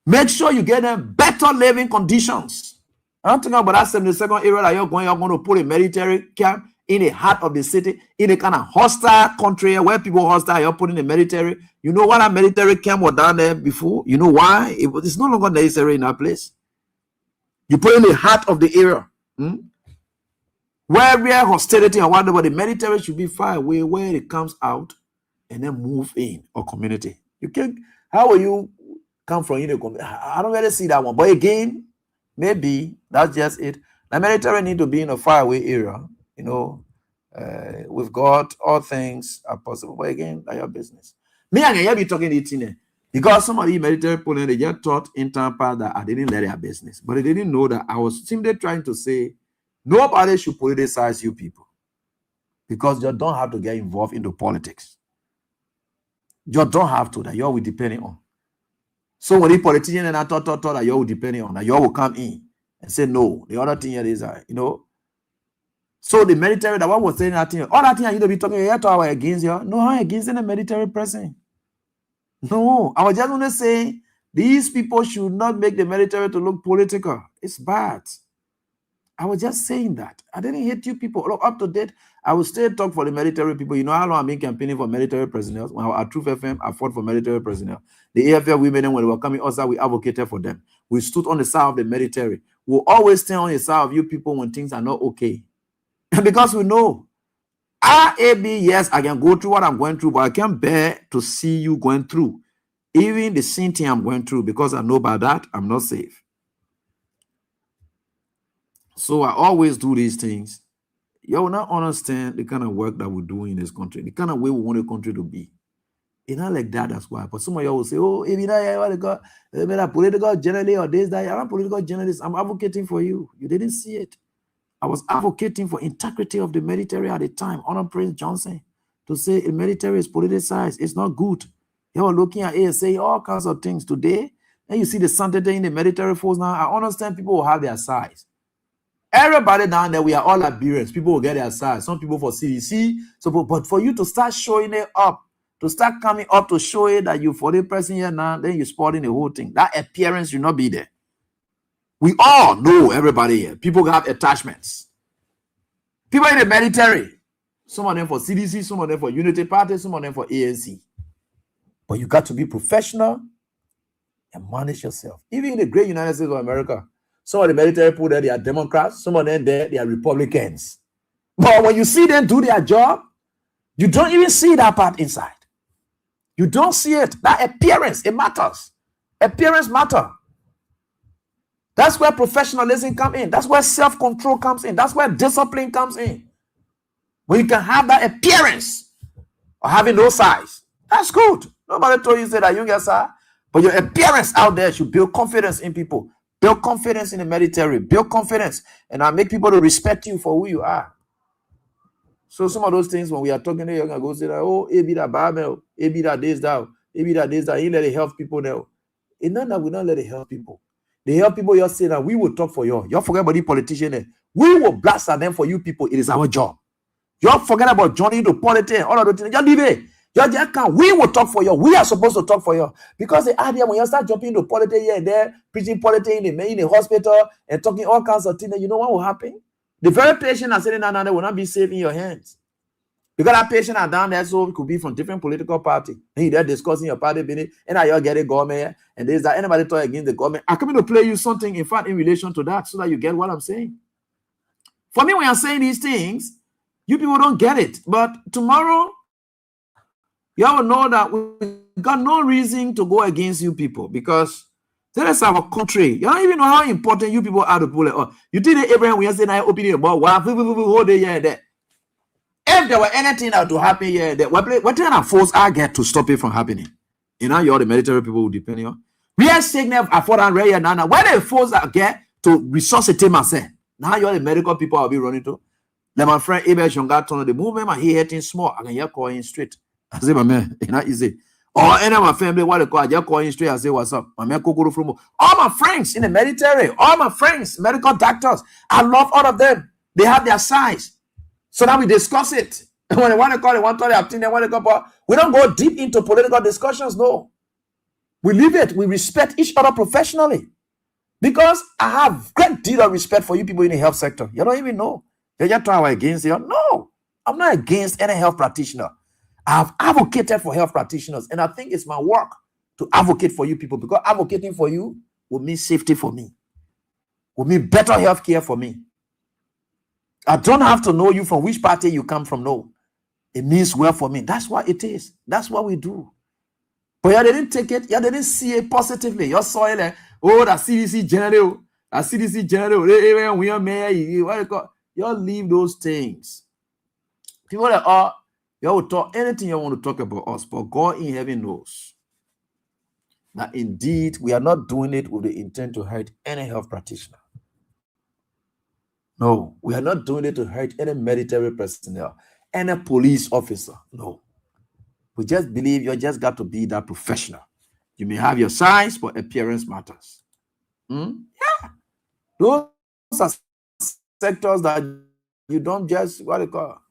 make sure you get them better living conditions. I'm talking about that 72nd area that you're going to put a military camp in the heart of the city, in a kind of hostile country where people are hostile. You're putting the military. You know what a military camp was down there before? You know why? It's no longer necessary in that place. You put in the heart of the area. Where real hostility and whatever, the military should be far away where it comes out and then move in a community. You can't, how will you come from in a community? I don't really see that one. But again, maybe that's just it. The military need to be in a far away area. You know, with God, all things are possible. But again, that's your business. Me and you be talking it in there. Because some of the military people, they just thought in Tampa that I didn't let their business. But they didn't know that I was simply trying to say, nobody should politicize you people. Because you don't have to get involved into politics. You don't have to, that you will depend on. So when the politician and I thought that you will depend on, that you will come in and say, no, the other thing here is, you know. So the military, that one was saying that thing, all that thing you don't be talking, you have to against you. No, I'm against the military person. No, I was just going to say, these people should not make the military to look political. It's bad. I was just saying that. I didn't hate you people. Look, up to date, I will still talk for the military people. You know how long I've been campaigning for military personnel? When I was at Truth FM, I fought for military personnel. The AFL women, when they were coming outside, we advocated for them. We stood on the side of the military. We'll always stand on the side of you people when things are not okay. Because we know, yes, I can go through what I'm going through, but I can't bear to see you going through. Even the same thing I'm going through, because I know about that, I'm not safe. So I always do these things. You will not understand the kind of work that we do in this country, the kind of way we want the country to be. It's not like that, that's why. But some of you will say, oh, if you're a political journalist or this, that, I'm a political journalist, I'm advocating for you. You didn't see it. I was advocating for integrity of the military at the time, Honor Prince Johnson, to say the military is politicized. It's not good. You're looking at it, say all kinds of things today. And you see the sanctity in the military force now. I understand people will have their sides. Everybody down there, we are all Liberians. People will get their sides. Some people for CDC. So, but for you to start showing it up, to start coming up to show it that you for the person here now, then you're spoiling the whole thing. That appearance should not be there. We all know everybody here. People have attachments. People in the military. Some of them for CDC, some of them for Unity Party, some of them for ANC. But you got to be professional and manage yourself. Even in the great United States of America, some of the military people there, they are Democrats. Some of them there, they are Republicans. But when you see them do their job, you don't even see that part inside. You don't see it. That appearance, it matters. Appearance matters. That's where professionalism comes in. That's where self-control comes in. That's where discipline comes in. When you can have that appearance of having no size, that's good. Nobody told you that you get size, but your appearance out there should build confidence in people. Build confidence in the military. Build confidence, and I make people to respect you for who you are. So some of those things, when we are talking, you're gonna go say that, oh, it be that bad, it be that this, that, it be that this, that. You let it help people now. It's not that we don't let it help people. They help people. You're saying that we will talk for you. You forget about the politician. We will blast at them for you people. It is our job. You forget about joining the politics. All of the things. You leave it. You just can't. We will talk for you. We are supposed to talk for you because the idea when you start jumping into politics here and there, preaching politics in the hospital and talking all kinds of things, you know what will happen? The very patient are sitting down there will not be safe in your hands. Because that patient are down there, so it could be from different political party. And they're discussing your party business, and now you're getting government, and there's that anybody talk against the government. I'm coming to play you something, in fact, in relation to that, so that you get what I'm saying. For me, when I'm saying these things, you people don't get it. But tomorrow, you will know that we got no reason to go against you people, because that is our country. You don't even know how important you people are to pull it off. You think that Abraham, we are saying, I opinion about what whole day here and there. If there were anything that would happen here, what kind of force I get to stop it from happening? You know, you're the military people who depend on. We are signal afford and rare now. Where the force I get to resuscitate myself? Now you're the medical people I'll be running to. Like my friend Abel Shonga told the movement, my he hitting small. I can hear calling straight. I say, my man, it's not easy. Or any of my family, what they call, I just calling straight. I say, what's up? My man, Kokoro from all my friends in the military, all my friends, medical doctors. I love all of them. They have their size. So now we discuss it. When they want to call it 130, they want to go. We don't go deep into political discussions, no. We leave it. We respect each other professionally. Because I have great deal of respect for you people in the health sector. You don't even know. You're just trying against you. No, I'm not against any health practitioner. I've advocated for health practitioners, and I think it's my work to advocate for you people, because advocating for you will mean safety for me, will mean better health care for me. I don't have to know you from which party you come from. No, it means well for me. That's what it is. That's what we do. But you didn't take it. You didn't see it positively. You saw it like, oh, that CDC general, we are mayor. You leave those things. People that are, you will talk anything you want to talk about us, but God in heaven knows that indeed we are not doing it with the intent to hurt any health practitioner. No, we are not doing it to hurt any military personnel, any police officer. No. We just believe you just got to be that professional. You may have your size, but appearance matters. Yeah. Those are sectors that you don't just, what do you call?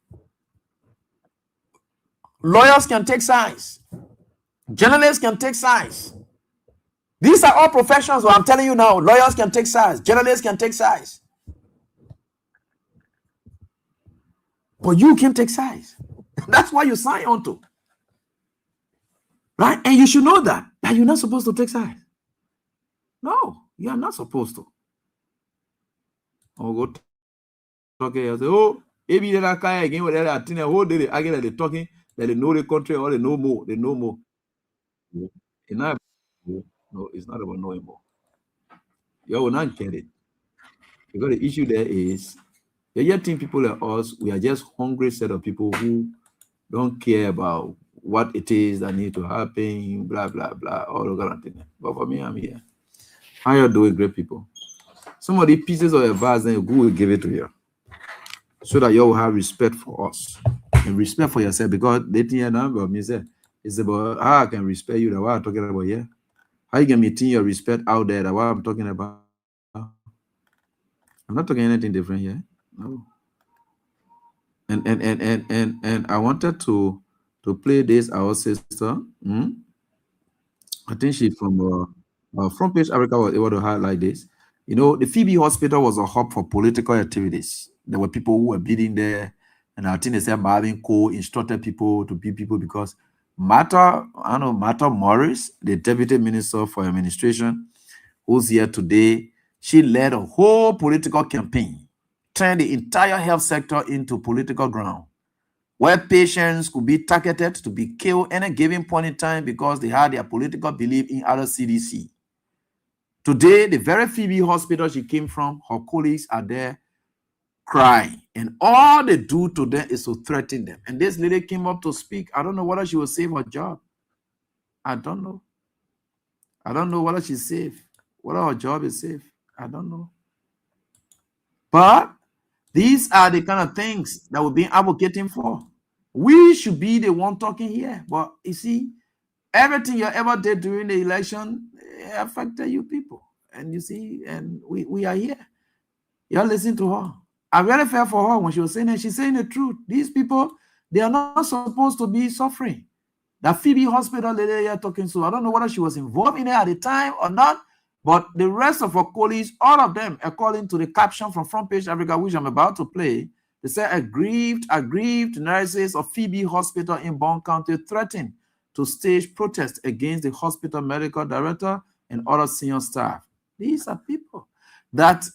Lawyers can take size. Journalists can take size. These are all professions. I'm telling you now, lawyers can take size. Journalists can take size. But you can take size. That's why you sign on to. Right? And you should know that you're not supposed to take sides. No, you are not supposed to. Oh, go talking. I say, oh, maybe they're not again with that thing. Whole day again they're talking that they know the country or they know more. They know more. No, it's not about knowing more. You will not get it. Because the issue there is, you're getting people like us, we are just hungry set of people who don't care about what it is that need to happen, blah, blah, blah, all the kind of thing. But for me, I'm here. How you doing, great people? Some of the pieces of advice, then God will give it to you, so that you will have respect for us and respect for yourself. Because the thing about me is about how I can respect you. That what I'm talking about here. How you can maintain your respect out there. That what I'm talking about. I'm not talking anything different here. No. And I wanted to play this, our sister. I think she's from Front Page Africa was able to highlight this. You know, the Phoebe Hospital was a hub for political activities. There were people who were bleeding there, and I think they said Marvin Cole instructed people to be people because Martha Morris, the Deputy Minister for Administration, who's here today, she led a whole political campaign, turned the entire health sector into political ground, where patients could be targeted to be killed at a given point in time because they had their political belief in other CDC. Today, the very Phoebe hospital she came from, her colleagues are there crying, and all they do to them is to threaten them. And this lady came up to speak. I don't know whether she will save her job. I don't know. I don't know whether she's safe, whether her job is safe. I don't know. But these are the kind of things that we've been advocating for. We should be the one talking here. But you see, everything you ever did during the election affected you people. And you see, and we are here. You're listening to her. I really felt for her when she was saying it. She's saying the truth. These people, they are not supposed to be suffering. That Phoebe hospital lady you're talking to, I don't know whether she was involved in it at the time or not, But the rest of our colleagues, all of them, according to the caption from Front Page Africa, which I'm about to play, they say aggrieved nurses of Phoebe Hospital in Bond County threatened to stage protest against the hospital medical director and other senior staff. These are people that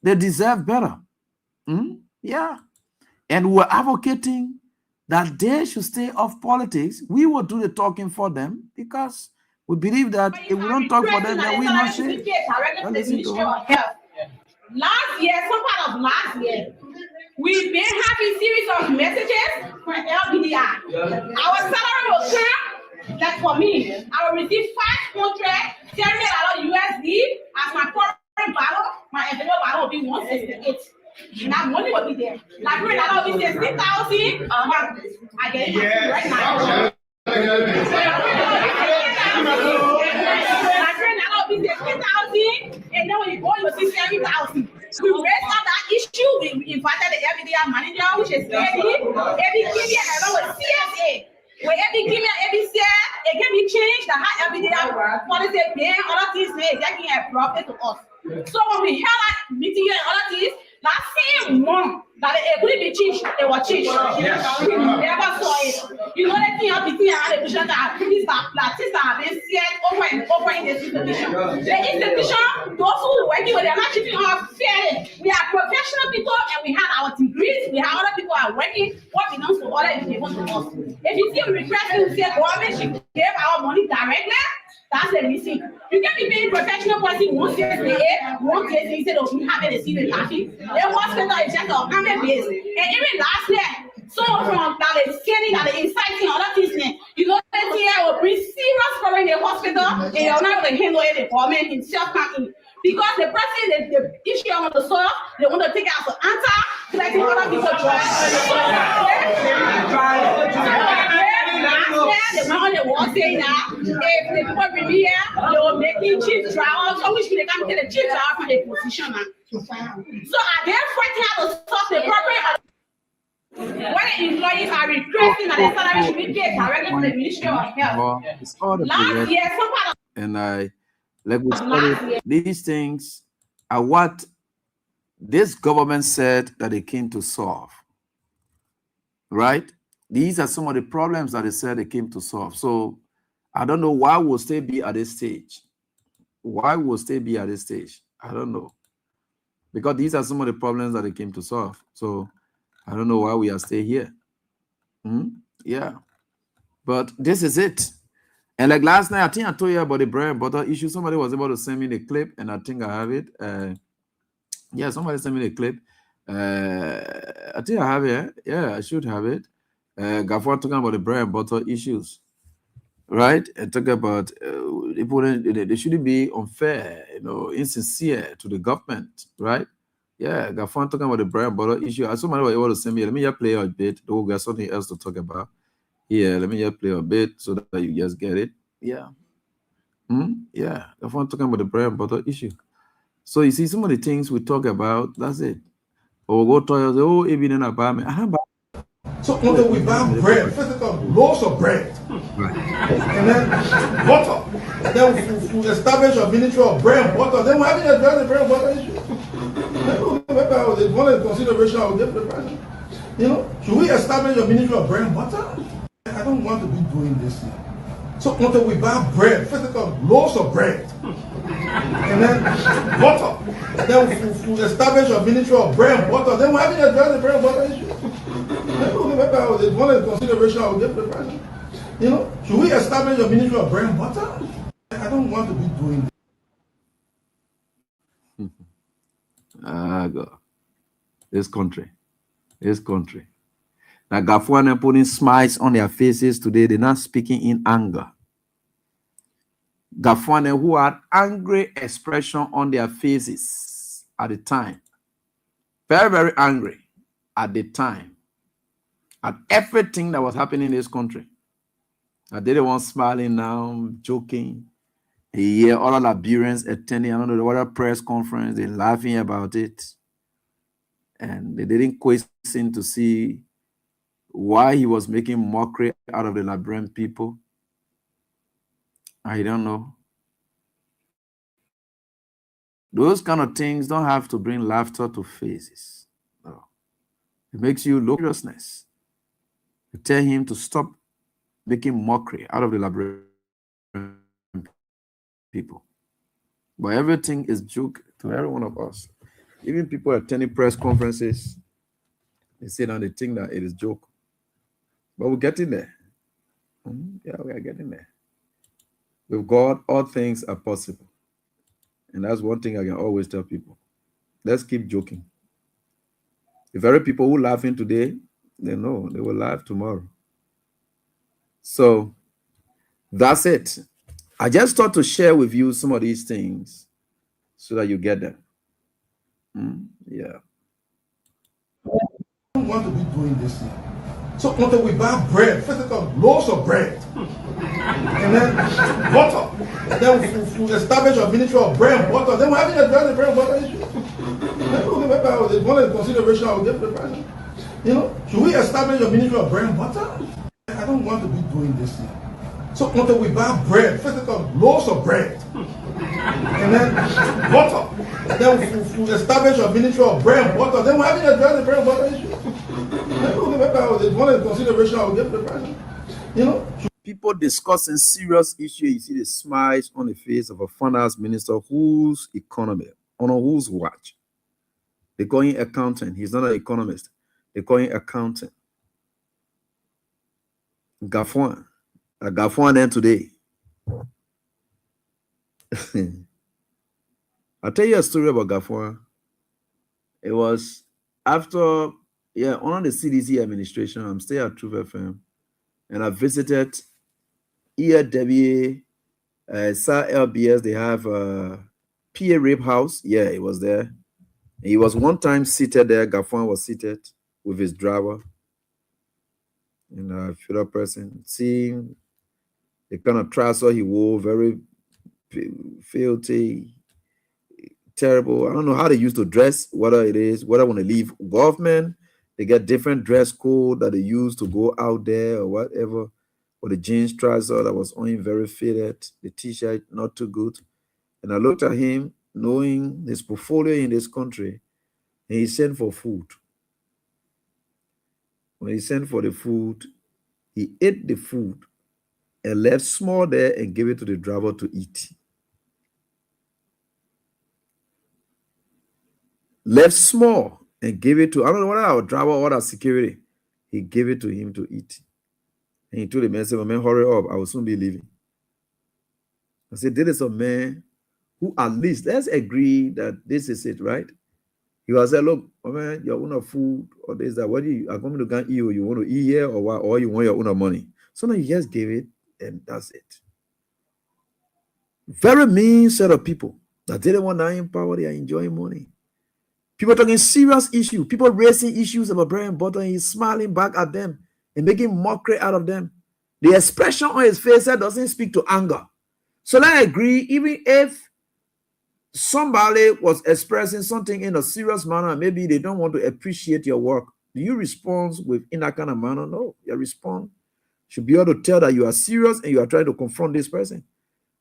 they deserve better. Yeah. And we're advocating that they should stay off politics. We will do the talking for them because we believe that if we don't talk for them, then we not say. Last year, some part of last year, we've been having series of messages from LBDI. Our salary will come, like for me, I will receive $570 USD as my current battle. My envelope battle will be 168. And that money will be there. Like right now, will be 60,000. I get it right now. Be 60,000, and then when you go, you see 70,000. We raised up that issue. We invited the FBDI manager, which is Eddie Kimia, along with CSA. When Eddie Kimia, Eddie said it can be changed. The how FBDI policy, paying other things, they're taking a profit to us. So when we held that meeting and other things, that same month that it could be changed, it was changed. We never saw it. You know the thing of the thing and the vision that these are being said over and over in this institution. The institution, those who are working with, they're not treating us fairly. We are professional people and we have our degrees. We have other people who are working. What we know for other is given to us. If you see request to say government should give our money directly, that's the reason. You can be paying professional person one case one case instead of having a season laughing. The hospital is just a 100 days. And even last year, some from that is sending that is inciting other things. You know, that year will bring serious problem in the hospital and you're not going to handle it, the government himself can't. Because the president, the issue on the soil, they want to take it as an answer, letting other people join. The man on the wall saying that if the people bring me here, they will make me chief trial. So which they can get a chief trial for the position. So are they fighting how to stop the problem? When the employees are requesting that the salary should be paid directly to the Ministry of Health. Last year, some part of and I like we studied these things are what this government said that they came to solve. Right? These are some of the problems that they said they came to solve. So I don't know why we'll still be at this stage. Why we'll still be at this stage? I don't know. Because these are some of the problems that they came to solve. So I don't know why we are still here. Yeah. But this is it. And like last night, I think I told you about the bread and butter issue. Somebody was able to send me the clip, and I think I have it. Yeah, somebody sent me the clip. I think I have it. Yeah, I should have it. Gaffer talking about the bread and butter issues, right? And talking about they shouldn't be unfair, insincere to the government, right? Yeah, Gaffer talking about the bread and butter issue. Somebody was able to send me. Let me just play a bit. Though we got something else to talk about. Yeah, let me just play a bit so that you just get it. Yeah. Yeah, Gaffer talking about the bread and butter issue. So you see, some of the things we talk about, that's it. Or we'll go to oh, even in a bar. So until we buy bread, first of all, loaves of bread, and then butter. Then we establish a ministry of bread and butter. Then we're having a bread and butter issue. It's one of the consideration I will give to the president. Should we establish a ministry of bread and butter? I don't want to be doing this here. So until we buy bread, first of all, loaves of bread, and then butter. Then we establish a ministry of bread and butter. Then we're having a bread and butter issue. It's one of the consideration I will give to the president. Should we establish a ministry of bread and butter? I don't want to be doing this. God. This country. Now, Gafuan putting smiles on their faces today. They're not speaking in anger. Gafuan who had angry expression on their faces at the time. Very, very angry at the time. At everything that was happening in this country. They didn't want smiling now, joking. They hear all the Liberians attending another press conference. They're laughing about it. And they didn't question to see why he was making mockery out of the Liberian people. I don't know. Those kind of things don't have to bring laughter to faces. No. It makes you look seriousness. You tell him to stop making mockery out of the Liberian people. But everything is joke to every one of us. Even people attending press conferences, they sit down, they think that it is joke. But we're getting there. Yeah, we are getting there. With God, all things are possible. And that's one thing I can always tell people. Let's keep joking. The very people who are laughing today, they know they will laugh tomorrow. So that's it. I just thought to share with you some of these things so that you get them. Yeah. I don't want to be doing this now. So until we buy bread, physical loaves of bread, and then butter, and then we establish a ministry of bread and butter, then we're having a bread and butter issue. Maybe one of the consideration I will give the president. You know, should we establish a ministry of bread and butter? I don't want to be doing this now. So until we buy bread, physical loaves of bread, and then butter, and then we establish a ministry of bread and butter, then we're having a bread and butter issue. Maybe one of the consideration I will give the president. You know, people discussing serious issues, you see the smiles on the face of a finance minister whose economy, on whose watch. They call him accountant. He's not an economist. They call him accountant. Gafuan. A Gafuan then today. I'll tell you a story about Gafuan. It was after, under the CDC administration. I'm still at Truth FM. And I visited ERWA, SAR LBS. They have a PA Rape House. Yeah, it was there. He was one time seated there. Gafuan was seated with his driver and a fellow person. Seeing the kind of trouser he wore, very filthy, terrible. I don't know how they used to dress, whether it is, whether when they leave government, they get different dress code that they use to go out there or whatever. Or the jeans trouser that was on him very fitted, the t-shirt not too good. And I looked at him, knowing his portfolio in this country, and he sent for food. When he sent for the food, he ate the food and left small there and gave it to the driver to eat. Left small and gave it to, I don't know whether our driver or our security. He gave it to him to eat. And he told the man, said, man, hurry up, I will soon be leaving. I said, this is a man who at least, let's agree that this is it, right? He was said, look, man, your own food or this, that, what you are going to go eat, or you want to eat here, or what, or you want your own money. So now you just give it, and that's it. Very mean set of people that didn't want to empower, they are enjoying money. People talking serious issues, people raising issues about bread and butter, and he's smiling back at them and making mockery out of them. The expression on his face doesn't speak to anger. So I agree, even if somebody was expressing something in a serious manner, maybe they don't want to appreciate your work. Do you respond in that kind of manner? No. Your response should be able to tell that you are serious and you are trying to confront this person.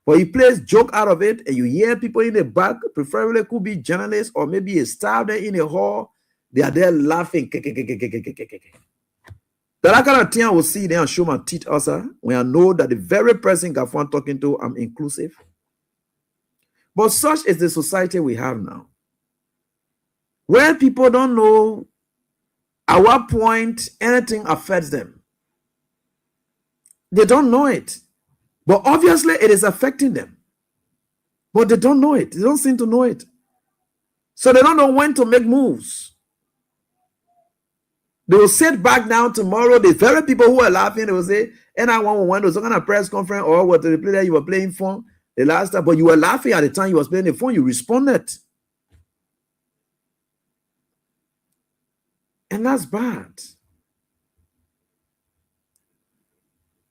But he plays joke out of it, and you hear people in the back, preferably could be journalists or maybe a staff there in a hall, they are there laughing. That kind of thing I will see there and show my teeth also when I know that the very person Gafuan talking to, I'm inclusive. But such is the society we have now, where people don't know at what point anything affects them. They don't know it. But obviously it is affecting them. But they don't know it. They don't seem to know it. So they don't know when to make moves. They will sit back down tomorrow. The very people who are laughing, they will say, and I want to some kind of press conference or what the play that you were playing phone the last time, but you were laughing at the time you was playing the phone, you responded. And that's bad.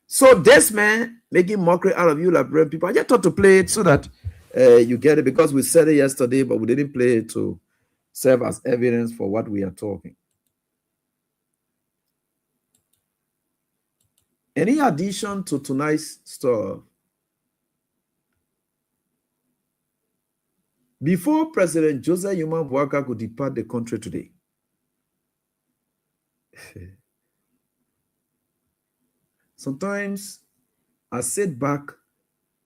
So this man making mockery out of you like brave people. I just thought to play it so that you get it, because we said it yesterday, but we didn't play it to serve as evidence for what we are talking. Any addition to tonight's stuff? Before President Joseph Yuma Boaka could depart the country today, sometimes I sit back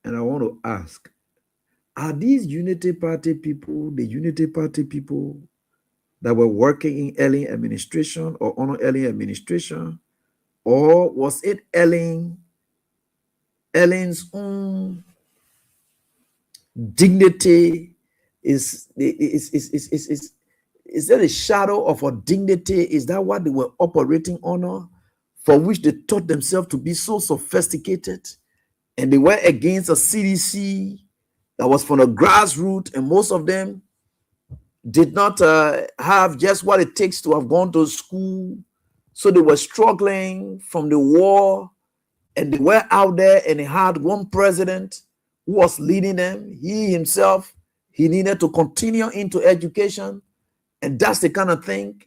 and I want to ask, are these Unity Party people, the Unity Party people that were working in Ellen administration or under Ellen administration, or was it Ellen's own dignity? Is there a shadow of a dignity? Is that what they were operating on, for which they thought themselves to be so sophisticated, and they were against a CDC that was from the grassroots, and most of them did not have just what it takes to have gone to school, so they were struggling from the war, and they were out there, and they had one president who was leading them. He himself, he needed to continue into education, and that's the kind of thing.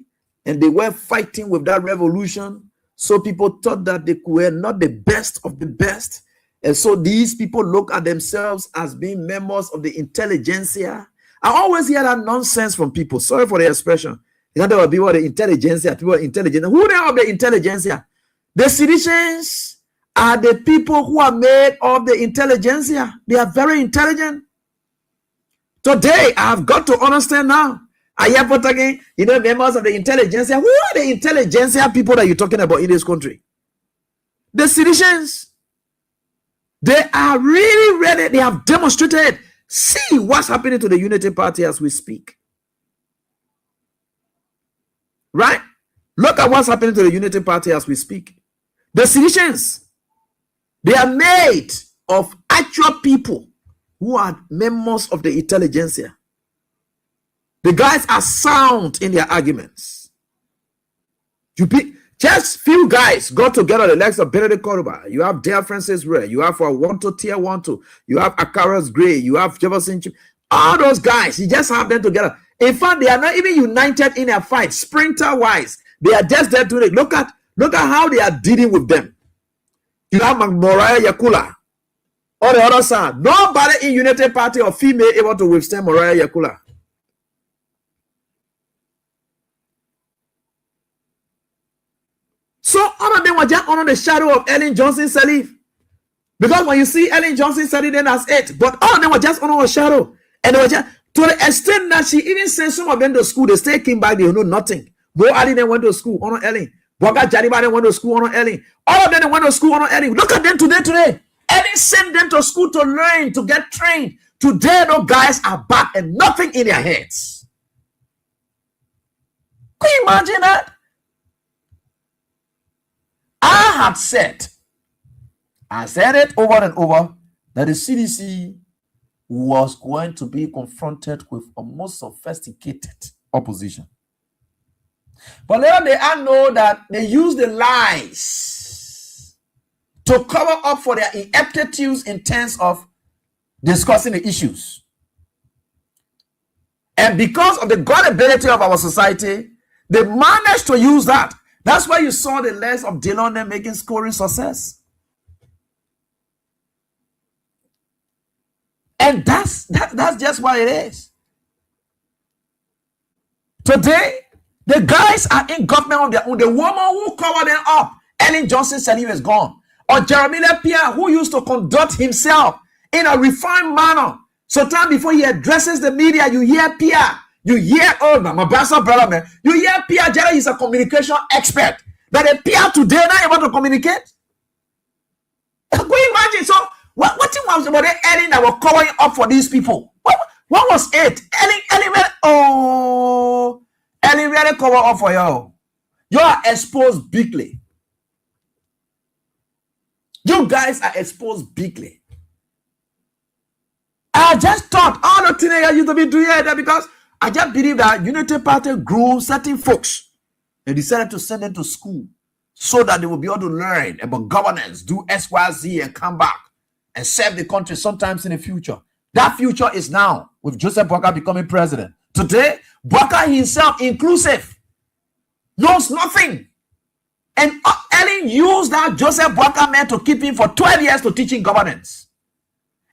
And they were fighting with that revolution. So people thought that they were not the best of the best. And so these people look at themselves as being members of the intelligentsia. I always hear that nonsense from people. Sorry for the expression. You know, there will be what the intelligentsia, people are intelligent. Who they are the intelligentsia? The citizens are the people who are made of the intelligentsia. They are very intelligent. Today, I've got to understand now. I hear what again? You know, members of the intelligentsia. Who are the intelligentsia people that you're talking about in this country? The citizens. They are really ready. They have demonstrated. See what's happening to the Unity Party as we speak. Right? Look at what's happening to the Unity Party as we speak. The citizens, they are made of actual people who are members of the intelligentsia. The guys are sound in their arguments. Just few guys got together, the likes of Benedict Cordoba. You have Dale Francis Ray. You have Tier 1, 2. You have Akaras Gray. You have Jefferson. All those guys, you just have them together. In fact, they are not even united in their fight, sprinter-wise. They are just there doing it. Look at how they are dealing with them. You have Moriah Yakula. On the other side, nobody in Unity Party or female able to withstand Moriah Yakula. So all of them were just under the shadow of Ellen Johnson Sirleaf. Because when you see Ellen Johnson Sirleaf, then that's it. But all of them were just under her shadow. And they were just, to the extent that she even sent some of them to school, they still came back, they know nothing. Bo Ali then went to school under Ellen. Boga Jariba then went to school under Ellen. All of them went to school under Ellen. Look at them today. Ellen sent them to school to learn, to get trained. Today, those guys are back and nothing in their heads. Can you imagine that? I said it over and over, that the CDC was going to be confronted with a most sophisticated opposition. But later they all know that they use the lies to cover up for their ineptitudes in terms of discussing the issues. And because of the gullibility of our society, they managed to use that. That's why you saw the legs of Dillon scoring success. And that's just what it is. Today, the guys are in government on their own. The woman who covered them up, Ellen Johnson Sirleaf, is gone. Or Jeremy Pierre, who used to conduct himself in a refined manner. So time before he addresses the media, you hear Pierre. You hear, oh, my brother, man. You hear Pierre Jerry is a communication expert. That a Pierre today not able to communicate. Can you imagine? So, what was about Ellen that were covering up for these people? What was it? Ellen really cover up for you. You are exposed bigly. You guys are exposed bigly. I just thought all the teenagers used to be doing that because I just believe that Unity Party grew certain folks and decided to send them to school so that they will be able to learn about governance, do XYZ, and come back and serve the country sometimes in the future. That future is now with Joseph Boakai becoming president. Today, Boakai himself, inclusive, knows nothing. And Ellen used that Joseph Boakai man to keep him for 12 years to teaching governance.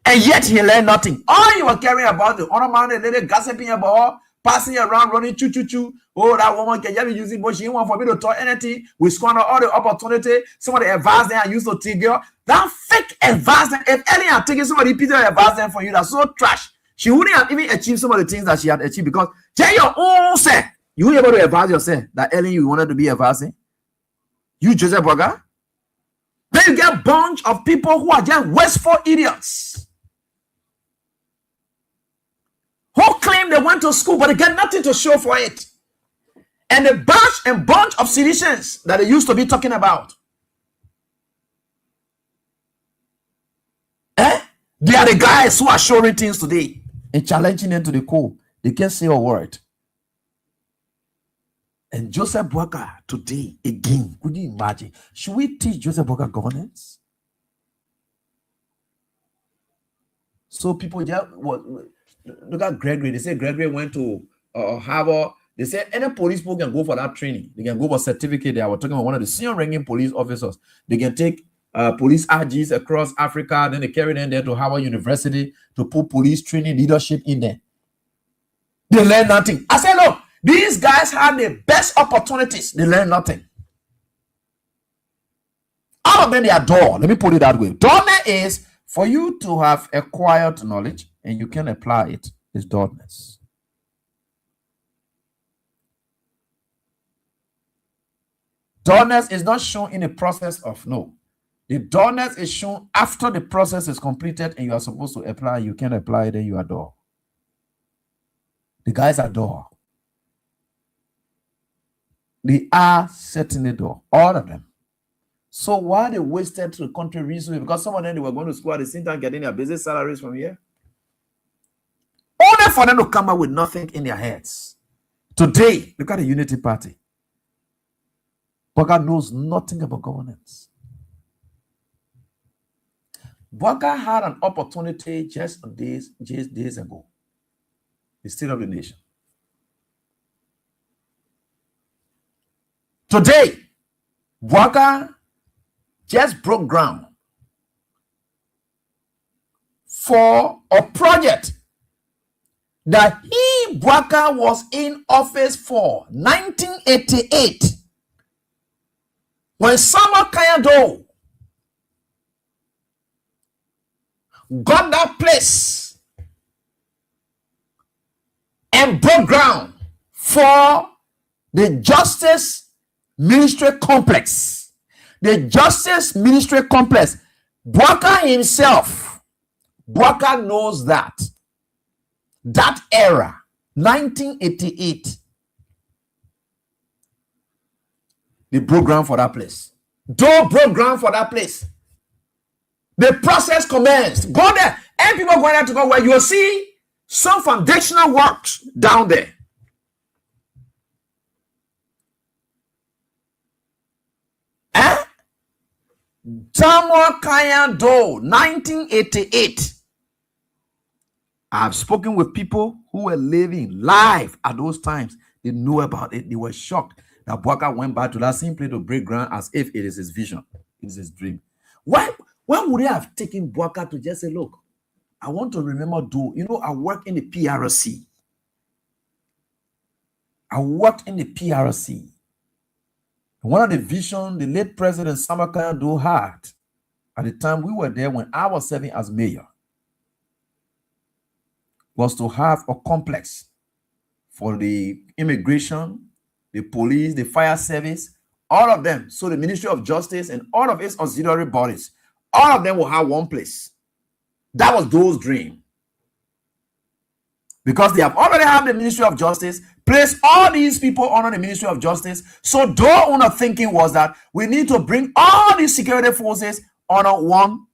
And yet he learned nothing. All you were caring about the honor man, the lady gossiping about, passing around, running choo choo choo. Oh, that woman can just be using, but she didn't want for me to talk anything. We squander all the opportunity. Somebody advised them and used to take girl. That fake advisement. If Ellen had taken somebody, Peter advised them for you, that's so trash. She wouldn't have even achieved some of the things that she had achieved because tell your own self. You were able to advise yourself that Ellen you wanted to be advising. You, Joseph Boga. Then you get a bunch of people who are just wasteful idiots. Who claim they went to school, but they get nothing to show for it. And the bunch of citizens that they used to be talking about. They are the guys who are showing things today and challenging them to the core. They can't say a word. And Joseph Boakai today, again, could you imagine? Should we teach Joseph Boakai governance? So people just look at Gregory. They say Gregory went to Harvard. They say any police people can go for that training. They can go for certificate. They were talking about one of the senior ranking police officers. They can take police RGs across Africa. Then they carry them there to Harvard University to put police training leadership in there. They learn nothing. I said, look, these guys have the best opportunities. They learn nothing. All of them, they are dull. Let me put it that way. Dullness is for you to have acquired knowledge and you can apply it. Is dullness. Dullness is not shown in the process of no. The dullness is shown after the process is completed and you are supposed to apply. You can apply it and you are dull. The guys are dull. They are certainly dull. All of them. So why they wasted to the country resources? Because some of them they were going to school at the same time getting their basic salaries from here. Only for them to come up with nothing in their heads. Today, look at the Unity Party. Boakai knows nothing about governance. Boakai had an opportunity just days ago. The State of the Nation. Today, Boakai just broke ground for a project that Boakai was in office for 1988 when Samuel Kayado got that place and broke ground for the Justice Ministry Complex. The Justice Ministry Complex. Boakai himself, Boakai knows that. That era, 1988, they broke ground for that place. Don't broke ground for that place. The process commenced. Go there. And people going there to go where you'll see some foundational works down there. Samuel Kayado, 1988. I've spoken with people who were living live at those times. They knew about it. They were shocked that Boakai went back to that same place to break ground as if it is his vision. It is his dream. Why would they have taken Boakai to just say, look, I want to remember, I work in the PRC. I worked in the PRC. One of the visions the late President Samuel Kayado had at the time we were there when I was serving as mayor was to have a complex for the immigration, the police, the fire service, all of them. So the Ministry of Justice and all of its auxiliary bodies, all of them will have one place. That was those dreams. Because they have already had the Ministry of Justice, place all these people under the Ministry of Justice. So their own thinking was that we need to bring all these security forces under one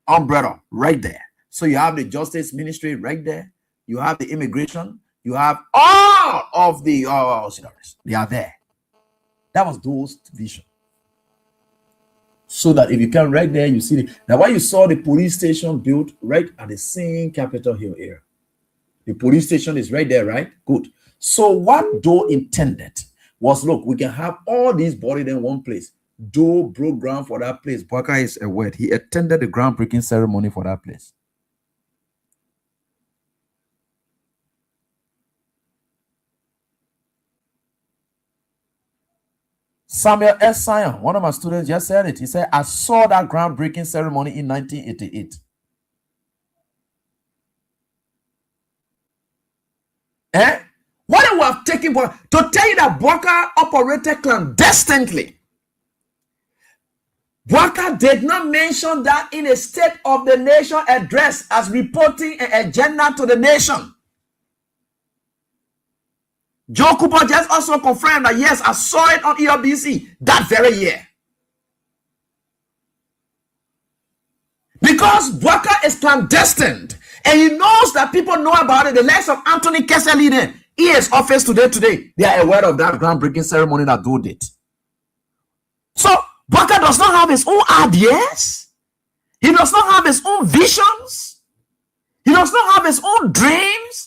umbrella right there. So you have the Justice Ministry right there. You have the immigration. You have all of the auxiliaries. They are there. That was those vision. So that if you come right there, you see now why you saw the police station built right at the same Capitol Hill area. The police station is right there, right? Good. So what Doe intended was, look, we can have all these bodies in one place. Doe broke ground for that place. Boakai is a word. He attended the groundbreaking ceremony for that place. Samuel S. Sion, one of my students, just said it. He said, I saw that groundbreaking ceremony in 1988. What they were taking to tell you that Bouaka operated clandestinely. Bouaka did not mention that in a State of the Nation address as reporting an agenda to the nation. Joe Cooper just also confirmed that, yes, I saw it on ERBC that very year. Because Bouaka is clandestine and he knows that people know about it, the likes of Anthony Kesseliden, EA's office today, they are aware of that groundbreaking ceremony that do it. So, Bouaka does not have his own ideas. He does not have his own visions. He does not have his own dreams.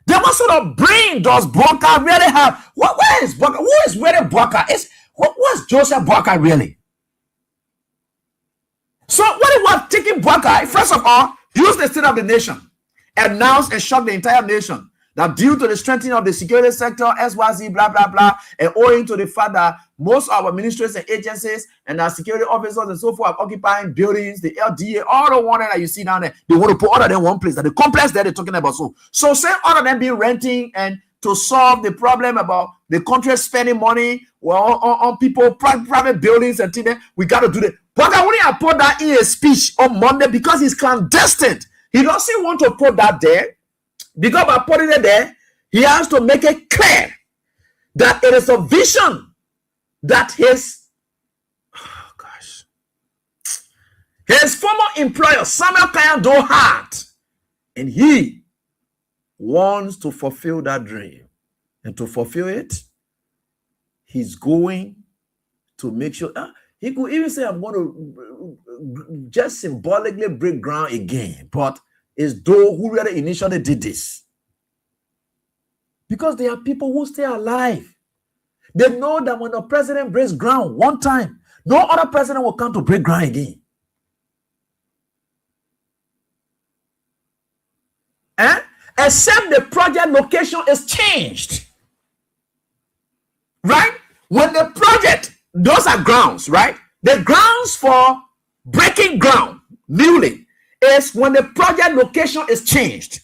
Then what sort of brain does Bouaka really have? Where is Bouaka? Who is really Bouaka? What is Joseph Bouaka really? So what it was taking Bouaka, first of all, use the State of the Nation, announce and shock the entire nation that due to the strengthening of the security sector, SYZ, blah, blah, blah, and owing to the fact that most of our ministries and agencies and our security officers and so forth are occupying buildings, the LDA, all the one that you see down there, they want to put all of them in one place. That the complex that they're talking about. So say all of them be renting and to solve the problem about the country spending money on people, private buildings and things, we got to do that. But I only put that in a speech on Monday because he's clandestine. He doesn't want to put that there. Because by putting it there, he has to make it clear that it is a vision that his former employer, Samuel Kayando, had. And he wants to fulfill that dream. And to fulfill it, he's going to make sure. He could even say, I'm going to just symbolically break ground again. But is those who really initially did this. Because there are people who stay alive. They know that when the president breaks ground one time, no other president will come to break ground again. Except the project location is changed. Right? When the project, those are grounds, right? The grounds for breaking ground newly is when the project location is changed.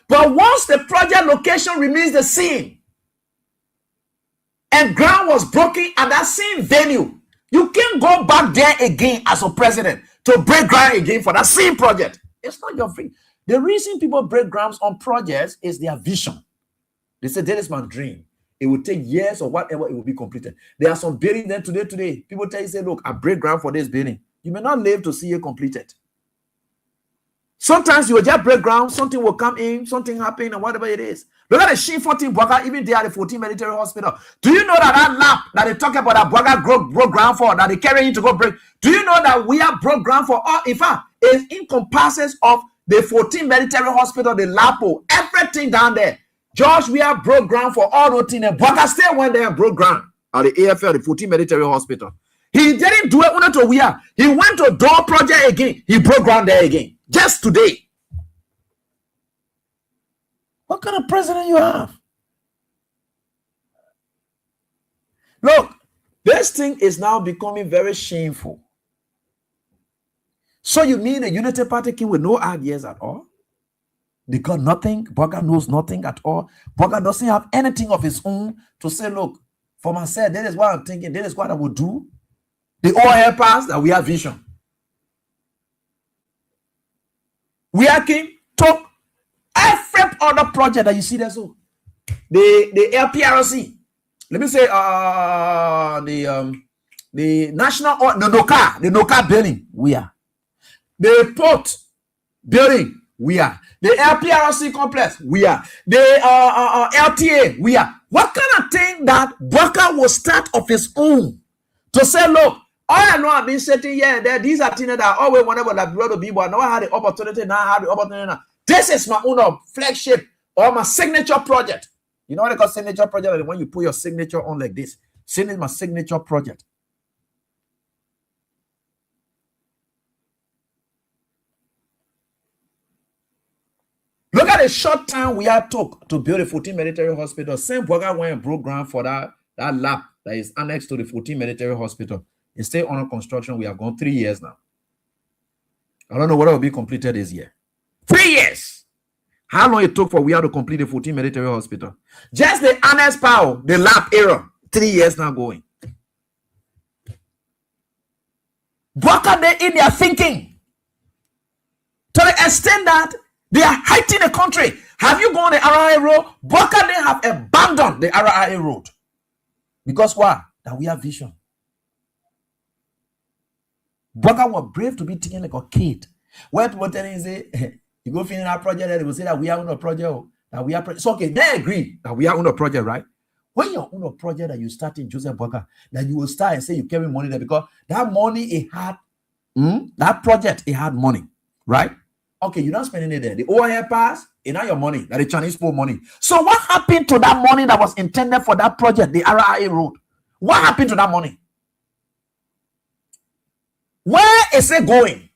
But once the project location remains the same and ground was broken at that same venue, you can't go back there again as a president to break ground again for that same project. It's not your thing. The reason people break grounds on projects is their vision. They say, that is my dream. It will take years or whatever, it will be completed. There are some buildings there today. People tell you, say, look, I break ground for this building. You may not live to see it completed. Sometimes you will just break ground, something will come in, something happen, and whatever it is. Look at the Shin 14 Bouaka, even there at the 14 Military Hospital. Do you know that lab that they talk about that Bouaka broke ground for, that they carry in to go break? Do you know that we have broke ground for all? In fact, it encompasses of the 14 Military Hospital, the LAPO, everything down there. George, we have broke ground for all those things. Bouaka still went there and broke ground at the AFL, the 14 Military Hospital. He didn't do it only to Wia. He went to Door Project again. He broke ground there again. Just today. What kind of president you have? Look, this thing is now becoming very shameful. So you mean the Unity Party came with no ideas at all? They got nothing. Bouaka knows nothing at all. Bouaka doesn't have anything of his own to say, look, for myself, that is what I'm thinking. That is what I would do. They all help us that we have vision. We are king, top, every other project that you see there. So the LPRC, let me say the national, the NOCA building, we are. The port building, we are. The LPRC complex, we are. The LTA, we are. What kind of thing that Bouaka will start of his own to say, look, all I know I've been sitting here and there, these are things that I always whenever that brother people, I know I had the opportunity now, This is my own flagship or my signature project. You know what they call signature project? Like when you put your signature on like this. This is my signature project. Look at the short time we had took to build a 14 military hospital. Same Bouaka went and broke ground for that that lab that is annexed to the 14 military hospital is still under construction. We have gone 3 years now. I don't know whether it will be completed this year. 3 years. How long it took for we have to complete the 14 military hospital? Just the annex power, the lab era, 3 years now going. What are they in their thinking? To the extent that they are hiding the country. Have you gone the RIA road? What can they have abandoned the RIA road? Because why? That we have vision. Boka were brave to be taken like a kid. What telling you say, you go finish that project, they will say that we are on a project. That we are so okay, they agree that we are on a project, right? When you're on a project that you start in Joseph Boka, that you will start and say you carry money there because that money it had, that project it had money, right? Okay, you're not spending it there. The OIL pass, it's not your money, that the Chinese poor money. So what happened to that money that was intended for that project, the RIA road? What happened to that money? Where is it going?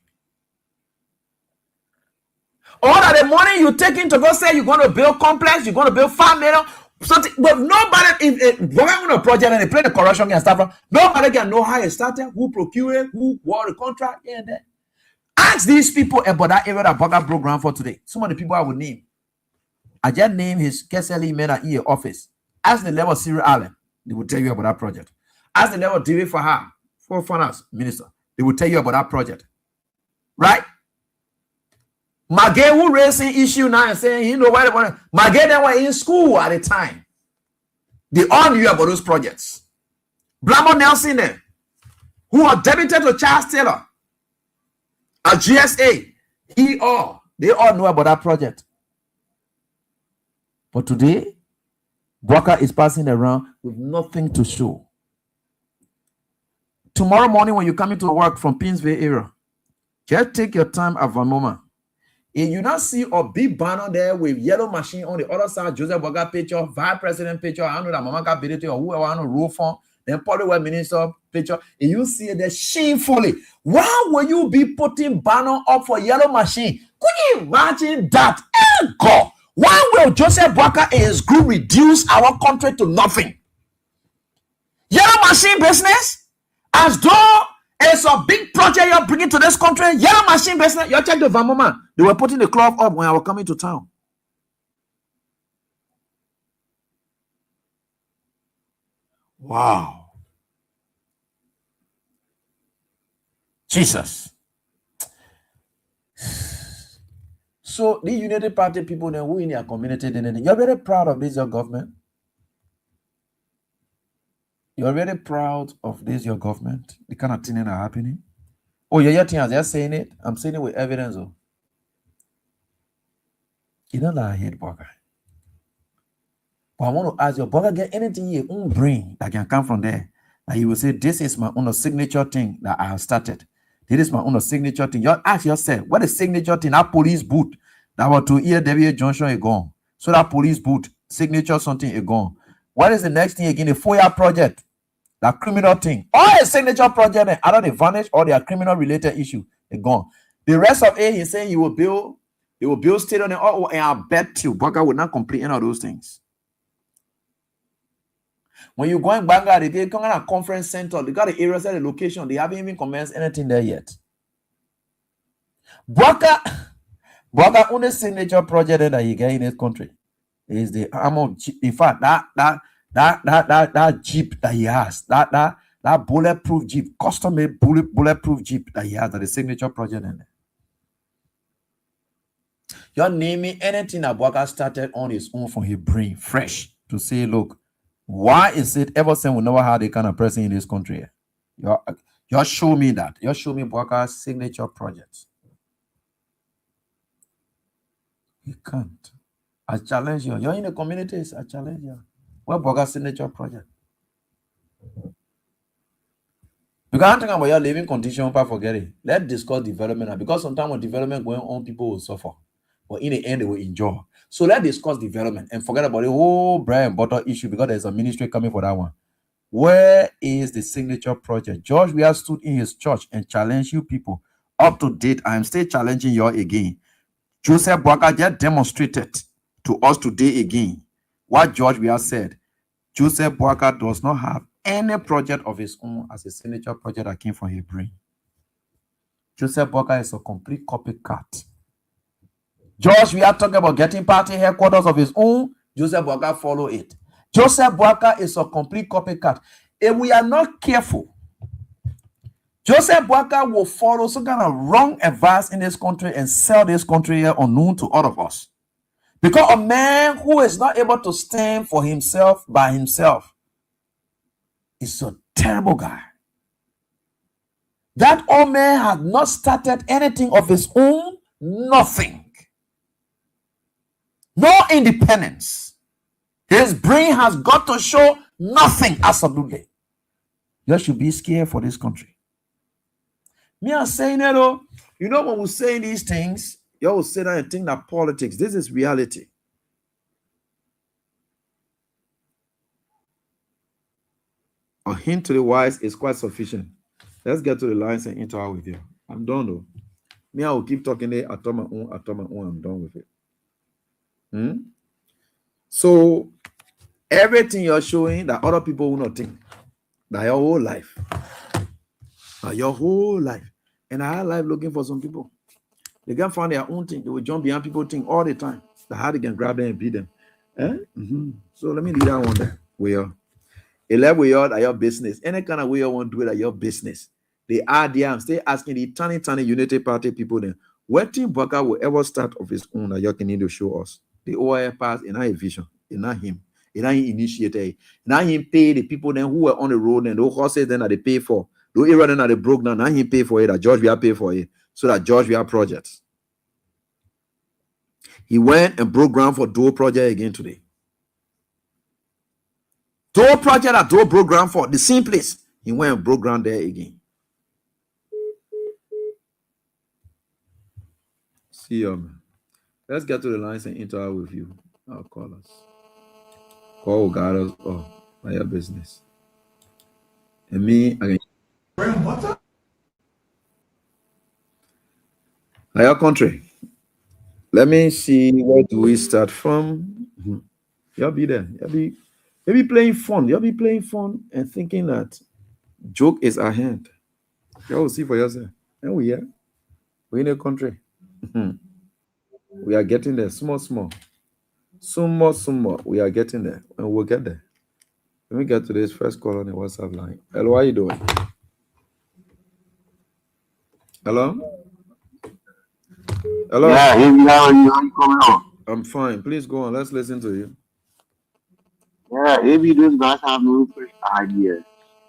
Or that the money you taking to go say you're going to build complex, you're going to build 5 million, something, but nobody, if working on a project and they play the corruption and stuff, nobody can know how it started, who procured, who won the contract, here and there. Ask these people about that area that Boka program for today. Some of the people I would name. I just name his KSLE Mena EA office. Ask the level of Cyril Allen, they will tell you about that project. Ask the level of David Fahar, for finance minister, they will tell you about that project. Right? Magay who raising issue now and saying, you know what? Magay they were in school at the time. They all knew about those projects. Blambo Nelson there, who are debited to Charles Taylor. A GSA, they all know about that project. But today, Boka is passing around with nothing to show. Tomorrow morning, when you come into work from Pinsville area, just take your time at one moment. If you not see a big banner there with yellow machine on the other side, Joseph Boka picture, Vice President picture, I know that Mama Ability or whoever on the roof from, then Public Minister picture, and you see it there shamefully. Why will you be putting banner up for yellow machine? Could you imagine that? Oh God, why will Joseph Boka and his group reduce our country to nothing? Yellow machine business? As though it's a big project you're bringing to this country. Yellow machine business. You check the Vamoma. They were putting the cloth up when I was coming to town. Wow. Jesus. So the United Party people then who in their community, you're very proud of this your government. You're very proud of this your government. The kind of thing that are happening. Oh, you're just saying it. I'm saying it with evidence. Oh. You don't like hate Boka. But I want to ask you, Boka, get anything in your own brain that can come from there. And you will say, this is my own signature thing that I have started. This is my own signature thing. You ask yourself, what is signature thing? That police boot that was to hear W. Junction is gone. So that police boot, signature something is gone. What is the next thing again? The FOIA project. That criminal thing. All a signature project, either they vanish or they are criminal related issue. They're gone. The rest of it, he's saying he will build stadium and all, and I bet you Boka will not complete any of those things. When you go in Bangladesh, they come at a conference center, they got the areas at the location, they haven't even commenced anything there yet. Boka only signature project that he get in this country is the armor. In fact, that Jeep that he has, that bulletproof Jeep, custom-made bulletproof Jeep that he has, that the signature project in there. You're naming anything that Boka started on his own from his brain, fresh, to say, look, why is it ever since we never had a kind of person in this country? You show me that. You show me Boka's signature projects. You can't. I challenge you. You're in the communities. I challenge you. What Boka's signature project? Because I'm talking about your living condition, but forget it. Let's discuss development. Because sometimes when development going on, people will suffer. But in the end, they will enjoy. So let's discuss development and forget about the whole bread and butter issue because there's a ministry coming for that one. Where is the signature project? George, we have stood in his church and challenged you people up to date. I am still challenging you again. Joseph Boka just demonstrated to us today again what George we have said. Joseph Boakai does not have any project of his own as a signature project that came from his brain. Joseph Boakai is a complete copycat. George, we are talking about getting party headquarters of his own. Joseph Boakai follow it. Joseph Boakai is a complete copycat. If we are not careful, Joseph Boakai will follow some kind of wrong advice in this country and sell this country here unknown to all of us. Because a man who is not able to stand for himself by himself is a terrible guy. That old man had not started anything of his own, nothing. No independence. His brain has got to show nothing, absolutely. You should be scared for this country. Me, I'm saying that, you know, when we're saying these things, you always say that and think that politics, this is reality. A hint to the wise is quite sufficient. Let's get to the lines and interact with you. I'm done though. Me, I will keep talking there. I told my own, I'm done with it. So everything you're showing that other people will not think, that your whole life. Your whole life. And I had life looking for some people. They can find their own thing. They will jump behind people think all the time. The how they can grab them and beat them. So let me leave that one there. Well, a level way out at your business. Any kind of way you want to do it at your business. They are there. I'm still asking the tiny Unity Party people then. What Tim Boakai will ever start of his own that you can need to show us? The OIF pass in our vision. It's not him. It's not him initiated. Not him pay the people then who were on the road and those horses then that they pay for. Those era then that they broke down. Not him pay for it. That George will pay for it. So that George will have projects. He went and broke ground for Dole project again today. Dole project that Dole broke ground for, the same place. He went and broke ground there again. See you, man. Let's get to the lines and interact with you. I'll call us. Call got us. Oh, by your business. And me again. By your country. Let me see, where do we start from? You'll be there. You'll be playing fun. You'll be playing fun and thinking that joke is at hand. You'll see for yourself. And we're in a country. We are getting there. Small. Soon more. We are getting there. And we'll get there. Let me get to this first call on the WhatsApp line. Hello, how are you doing? Hello? Hello? Yeah, how you coming on? I'm fine. Please go on. Let's listen to you. Yeah, maybe those guys have no fresh ideas.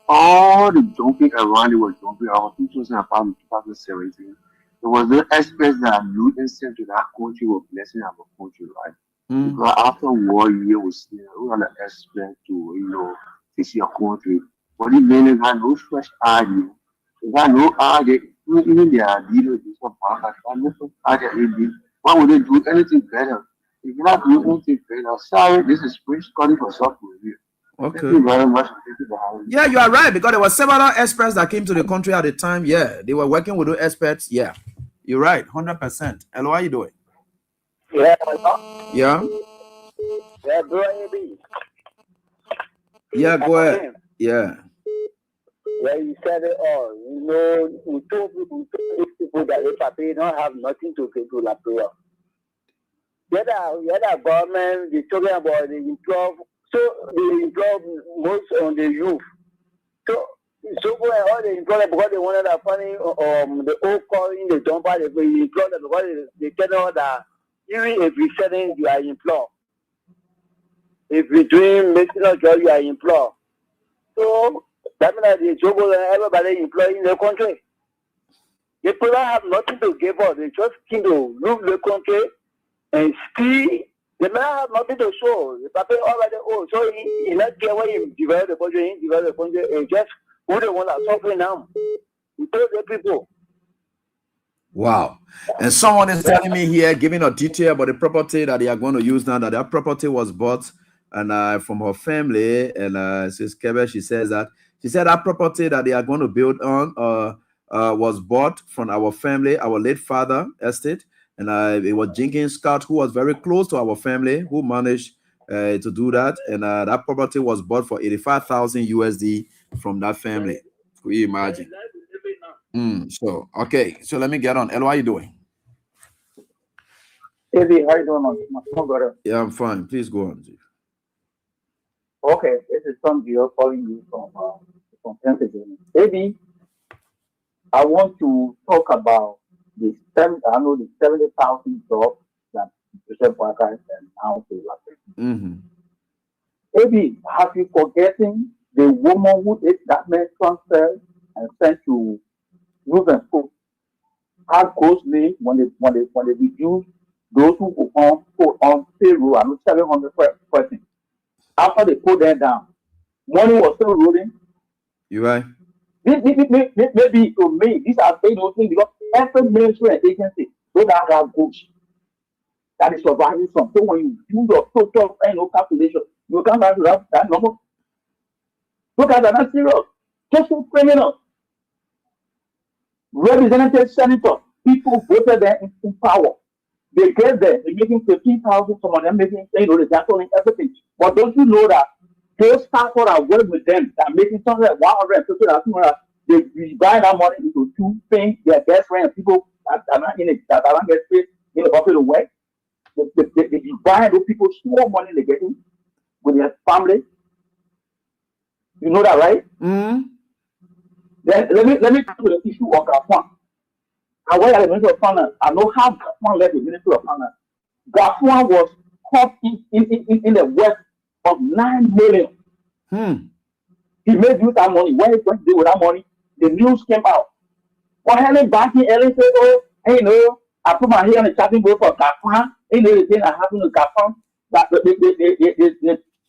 All the jumping around, they were jumping around 2017. There was no experts that knew instant to that country were blessing our country, right? Because after war, you will see who are the experts to, fix your country. But the men had no fresh idea. They had no idea. Even their leaders, why would they do anything better? If you're not doing anything better, sorry, this is free study for software review. Okay. Thank you very much. Yeah, you are right, because there were several experts that came to the country at the time. Yeah, they were working with those experts. Yeah, you're right, 100%. Hello, how are you doing? Yeah. Yeah? Yeah, bro, AB. Yeah, go ahead. Yeah. Yeah, you said it all. We told these people that they don't have nothing to pay to La Prayer. The other government, they're talking about the improve. So they improve most on the youth. So all they employ because they wanted that funny the old calling the jumper, they employ them because they tell that even if you're selling, you are employed. If you're doing medicinal job, you are employed. So that means that the job everybody employed in the country. The people have nothing to give up. They just kind of move the country and see. The man have nothing to show. The people already old, so he not care where he develop the country. He develop the country. He just who the one that's suffering now. He told the people. Wow. And someone is telling me here, giving a detail about the property that they are going to use now, that property was bought and from her family. And Sis Kebe, she said that property that they are going to build on was bought from our family, our late father estate. And it was Jenkins Scott, who was very close to our family, who managed to do that, and that property was bought for 85,000 USD from that family. Could you imagine? So okay, so let me get on. Elo, how you doing? Hey, how you doing, my small brother? Yeah, I'm fine. Please go on. Okay, this is Tom Gio calling you from Pennsylvania. Baby, I want to talk about the 70,000 jobs that Joseph Boakai and now to Latin. Maybe have you forgetting the woman who did that man transfer and sent to Youth and School? How closely when they reduce those who put on payroll and 700 persons. After they put them down, money was still rolling. You right? Maybe to me, these are things because every ministry and agency don't have goods that is surviving from. So when you do your total calculation, you can't have that number. Look at that, that's serious. Just for criminal. Representative senator, people voted them in power. They get there, they're making 15,000, some of them making, they're canceling everything. But don't you know that those staff that work with them, that are making something like 150,000, they buy that money into two things, their best friends, people that are not in it, that are not getting paid in the popular way. They buy those people small money they're getting with their family. You know that, right? Then let me come to the issue of Gafwan. And why the Ministry of Finance? I know how Gafwan led the Ministry of Finance. Gafwan was caught in the West of 9 million. He made use of that money. When he went to do with that money, the news came out. What happened back in LA said, oh, hey, you know, I put my hair on the chopping board for Gafwan. You know the thing that happened to Gafwan. That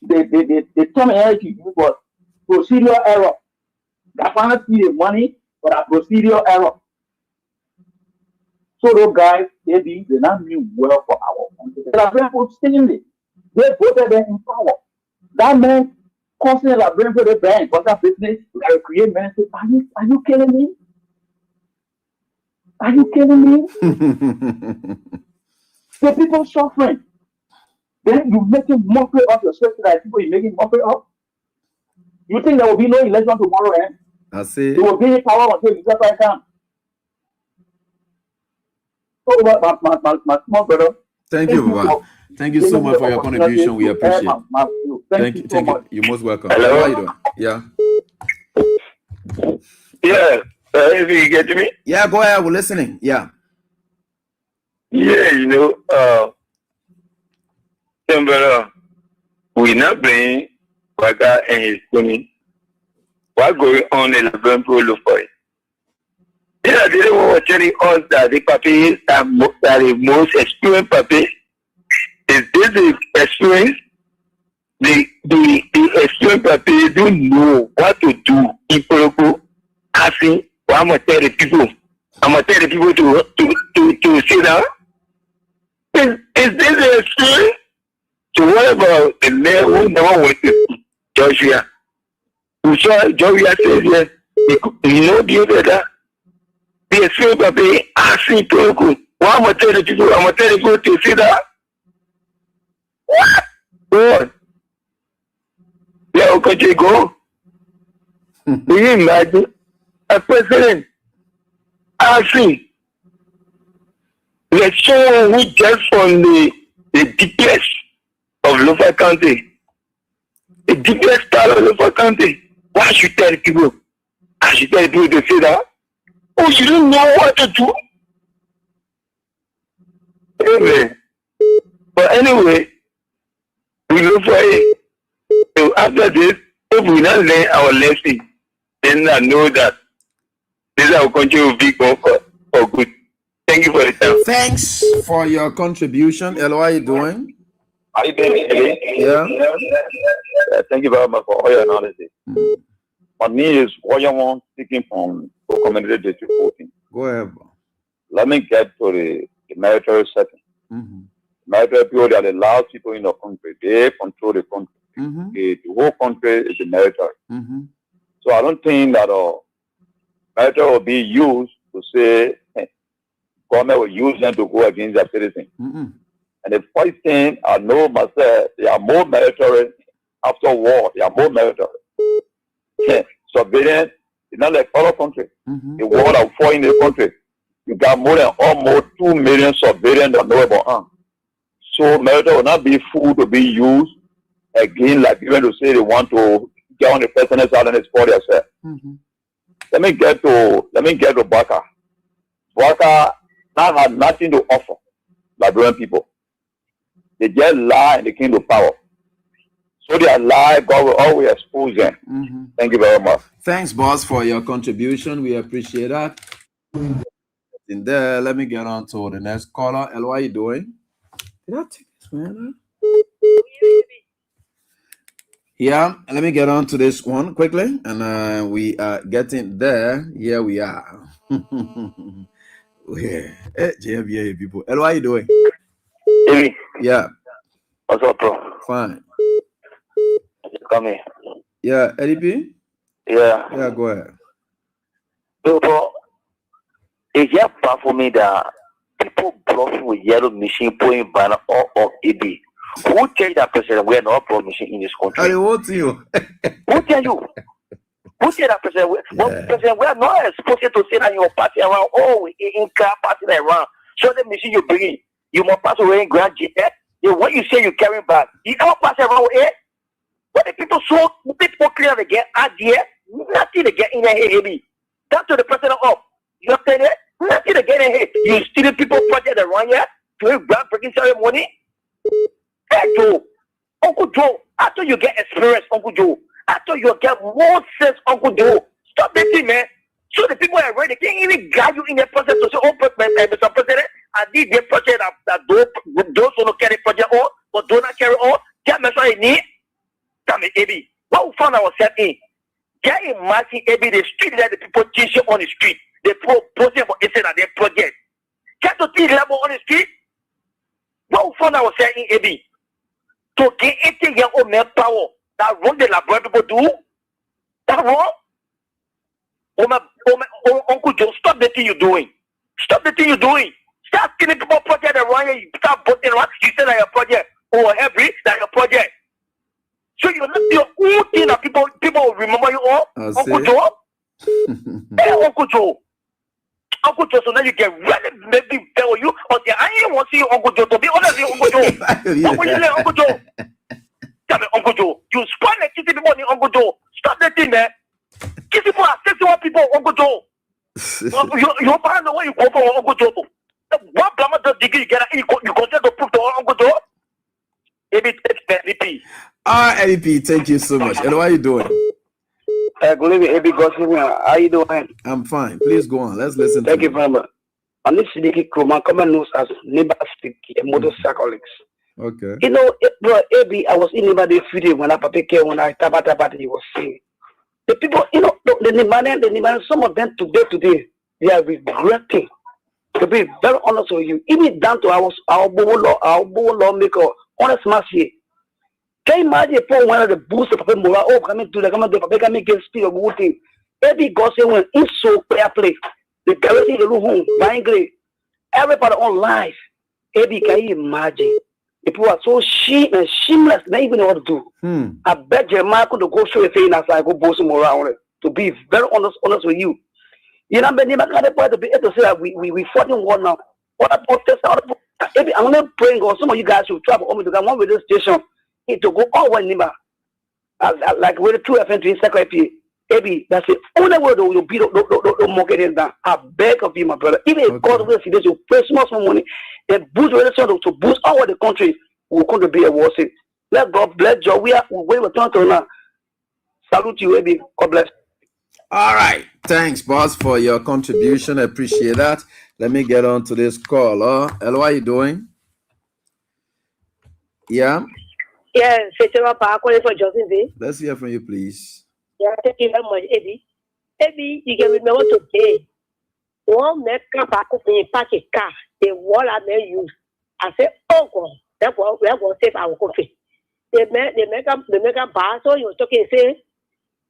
the terminology used was procedural error. Gafwan see the money for a procedural error. So those guys, they're not mean well for our country. They are very extremely. They voted them in power. That man constantly are bringing for the bank, what's that business? We gotta create ministry. Are you kidding me? Are you kidding me? The people suffering. Then you making mockery of yourself to that people you making mockery of. You think there will be no election tomorrow, eh? I see. You will be in power until you get right down. So my small brother. Thank you, Baba. Thank you so much for your contribution. We appreciate it. Thank you so much. You're most welcome. Hello? How are you doing? Yeah. Yeah. If you get me? Yeah, go ahead. We're listening. Yeah. Yeah, you know, we're not playing Waga and his money. What's going on in the Brent Pro for it? Yeah, they were telling us that the papi that the most experienced papi is this the experience. The experienced papi don't know what to do in Poroko. Asking, well, I'm gonna tell the people to sit down. Is this the experience? So what about the man who never went to Georgia? Who saw Georgia said yes, you know the other. The experience of being asking people, well, I'm gonna tell the people to sit down. What? What? Yeah, okay, go. Do you imagine a president asking like someone who just from the deepest of Lofa County, the deepest part of Lofa County? Why should tell people? I should tell people to sit down. Oh, you don't know what to do? Anyway. But anyway, we look for it. So after this, if we not learn our lesson, then I know that this our country will be gone for good. Thank you for the time. Thanks for your contribution. Hello, how are you doing? How you doing? Yeah. Thank you very much for all your analysis. My name is Royamon speaking from Community District 14. Go ahead, bro. Let me get to the military setting. Military people are the last people in the country. They control the country. The whole country is the military. So I don't think that military will be used to say government will use them to go against their citizens. And the first thing I know myself, they are more military after war. They are more military. Surveillance is not like other countries. The war that fought in the country, you got more than almost 2 million surveillance that know about. So military will not be food to be used again, like even to say they want to get on the president's side and export themselves. Let me get to Baka. Baka now had nothing to offer Liberian people. They just lie and they came to power. So they are lie, God will always expose them. Thank you very much. Thanks, boss, for your contribution. We appreciate that. In there, let me get on to the next caller. Hello, how are you doing? Did I take this man? Yeah, let me get on to this one quickly. And we are getting there. Here we are. Yeah. Hey, people. Hello, how are you doing? Hey. Yeah. What's up, bro? Fine. Come here. Yeah, Eddie P? Yeah. Yeah, go ahead. Bro, it's just bad for me that people bluffing with yellow machine putting banner all of EB. Who tell that president we are not pro machine in this country? I want you. Who tell you? Who tell that president? President, we are not supposed to say that your party around. Oh, in car party around. So the machine you bring in, you must pass away in Grand Jet. What you say you carry back, you don't pass around here. What the people so people clear to get idea, nothing to get in here heavy. That's to the president up. You understand it? Nothing to get in here. You stealing people project around here to a groundbreaking ceremony. Hey Joe, Uncle Joe, after you get experience, Uncle Joe, after you get more sense, Uncle Joe, stop this thing, man. So the people are ready, they can't even guide you in the process to say, oh, Mr. President, I did the project that those who don't carry project on, but do not carry on, get me what I need. Tell me, AB, what we found ourselves in? Get imagine, AB, the street that the people teaching on the street, they posting for instead of their project. Get to the level on the street. What we found ourselves in, AB? To get 18-year-old man power that run the Liberian people do? That wrong? Uncle Joe, stop the thing you're doing. Stop the thing you're doing. Stop killing people project around here. You start voting around. You say that your project. Or every that your project. So you're not the only thing that people will remember you all. Uncle Joe. Hey, Uncle Joe. Uncle Joe, so now you get ready, maybe tell you. Okay, I ain't want to see you, Uncle Joe. To be honest with you, Uncle Joe. What will you say, Uncle Joe? Tell me, Uncle Joe. You spoil the kissing people, Uncle Joe. Stop that thing, man. Kissing people are 61 people, Uncle Joe. Your parents know where you go for, Uncle Joe. What blama does degree you get? You continue to prove to Uncle Joe. ABP. ABP, thank you so much. And how are you doing? Good evening, AB Gossip. How you doing? I'm fine. Please go on. Let's listen. Thank you very much. On this Sidiki Kroma, common news as neighbor speak motorcyclists. Okay. You know, bro, AB, I was in neighbor video when I prepare when I tabata he was saying. The people, you know, the Niman, some of them today, they are regretting. To be very honest with you, even down to our lawmaker, honest mercy. Can you imagine one of the boosts of Papa Mora? Oh, come to the Papa can make a speed of good thing. Every gossip went in so clear place. The guarantee the room, buying great. Everybody on life. Every can you imagine? People are so shameless, they even know what to do. I bet Jeremiah could go through a thing as I go boss him around. To be very honest with you. You know, I'm not to be able to say that we fought in war now. What about this? I'm not praying God. Some of you guys should travel home to one radio station. It to go all one number. Like with the 2 FM to Secretary. Maybe that's it. Only word you'll be don't mock it down. I beg of you, my brother. Even if God will see this, you pay small money and boost relation to boost all the country will come to be a war. Let God bless you. We will turn to now. Salute you, baby. God bless. All right. Thanks, boss, for your contribution. I appreciate that. Let me get on to this call. Hello, how are you doing? Yeah. Yeah, for Johnson Day. Let's hear from you, please. Yeah, thank you very much, Eddie. Eddie, you can remember to pay. One make a back of the packet car, the wall I may use. I said, oh God, that's what we are going to save our coffee. They make a bar, so you're talking, say,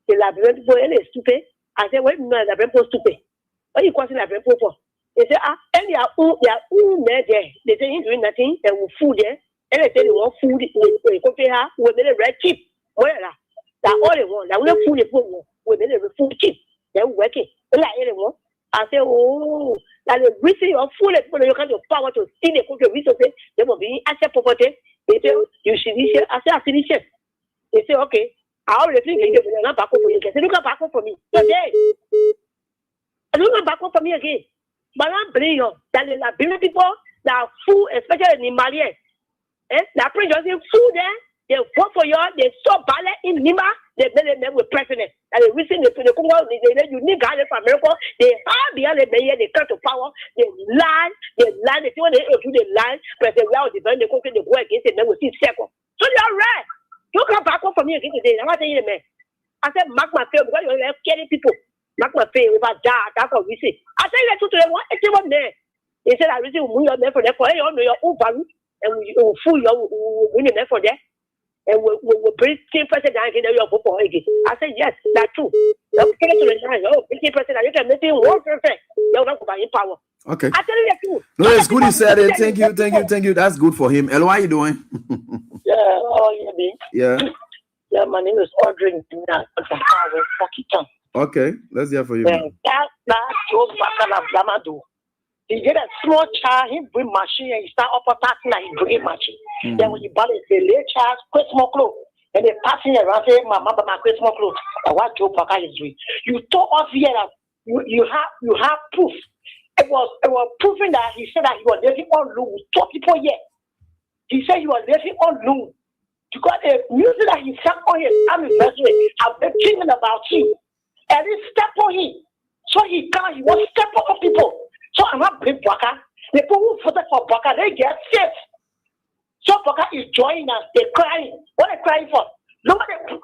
the Liberian people is stupid. I said, wait, no, the Liberian people stupid. What you call the Liberian people for? They say, and they are there. They say he's doing nothing, and will food there. And they say they want food, we compare her, we made a red chip. Where that all they want, that we have food, we made a food chip. They're working. Like anyone. I say, oh, that the reason of food, you can't have power to see the country resources, they will be asset property. They say, you should be here. I say, I see this. They say, okay, I already think you're not back up for you. They say, look back up for me. Today, look back up for me again. But I'm bringing up that the Liberian people that are full, especially in Mali, that bring us in food there. They vote for you. They saw ballet in Nima. They made them with president. And the reason they Congo, they unique guys from America. They are behind the mayor. They come to power. They lie. They lie. They want to do the lie. But they will defend the country. They go against it. They will see second. So they are right. You come back up for me again today. I'm not telling you, man. I said, mark my fail because you're killing people. Mark my fail over that. That's what we say. I tell you that to them. Everyone there. They said, I receive your man for that. For you know your own value. And we will fool you. We win your man for that. And we'll bring 10% down again. You're for again. I said, yes, that's true. Don't get to the line. Oh, 10%. You can make it 1%. You're not going to power. Okay. I tell you that too. No, it's good you said it. Thank you. That's good for him. Elo, how you doing? Yeah, oh, Yeah. Yeah, my name is Audrey. Okay, let's hear for you. That's Joe Bakala. He get a small child, he bring machine and he start up attacking and he bring machine. Then when you buy it, the late child, Christmas clothes. And they passing around saying, my mother, my Christmas clothes. And what Joe Parker is doing. You told us here that you have proof. It was proving that he said that he was living on loan. 2 people here. He said he was living on loan. Because the music that he sang on his anniversary, I've been thinking about him. And he stepped on him. So he was step on people. So I'm not bring Baka. The people who voted for Baka, they get safe. So Baka is joining us. They're crying. What are they crying for? Look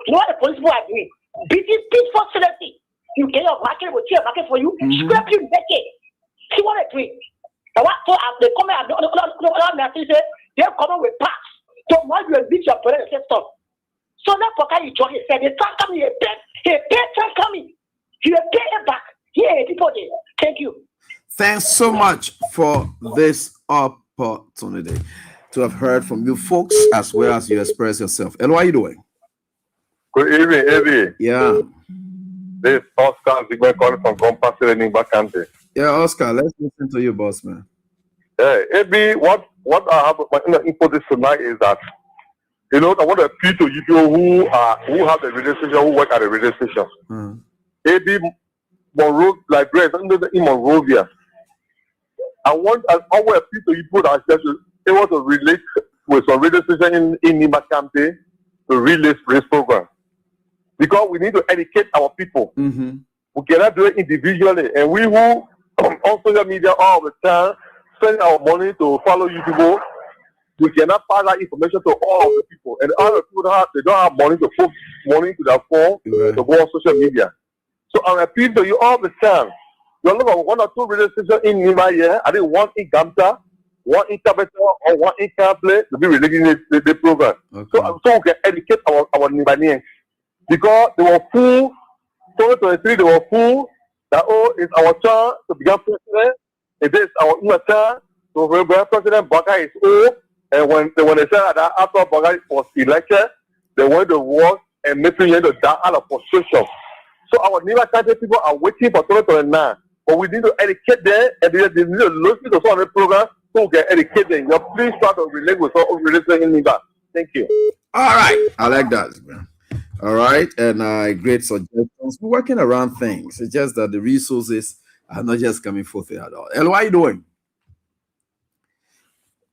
what the police people are doing. Beating peaceful citizenry. You get your market, we'll see a market for you. Scrap you naked. See what they're doing. So they come and they're coming with packs. So once you beat your brother, they say stop. So that Baka is joining. He said, the time coming, he paid time coming. He will pay it back. Here, people there. Thank you. Thanks so much for this opportunity to have heard from you folks as well as you express yourself. And what are you doing? Good evening, Eddie. Yeah. This is Oscar Zigwe calling from Compass in Nimba County. Yeah, Oscar, let's listen to you, boss man. Yeah, Eddie, what I have my info this tonight is that, I want to appeal to you people who have the radio station, who work at the radio station. Eddie, Monrovia, in Monrovia. I want to appeal to you people that are able to relate with some radio station in Nimba County to release this program. Because we need to educate our people. We cannot do it individually. And we who on social media all the time spend our money to follow you people, we cannot pass that information to all of the people. And all the people don't have money to put money to their phone to go on social media. So I'm appealing to you all the time. You look at 1 or 2 radio stations in Nimba here. I think 1 in Gamta, 1 in Tabata, or 1 in Campley to be releasing the program. So we can educate our Nimbanians. Because they were full, 2023, they were full, that, it's our chance to become president. It is our chance to become president. Baka is old. And when they said that after Baka was elected, they went to work and making him to die out of frustration. So our Nimba County people are waiting for 2029. But we need to educate them, and they need to listen to some of the program so we can educate them. Please try to relate with some religion in Nimba. Thank you. All right. I like that, man. All right. And great suggestions. We're working around things. It's just that the resources are not just coming forth at all. El, what are you doing?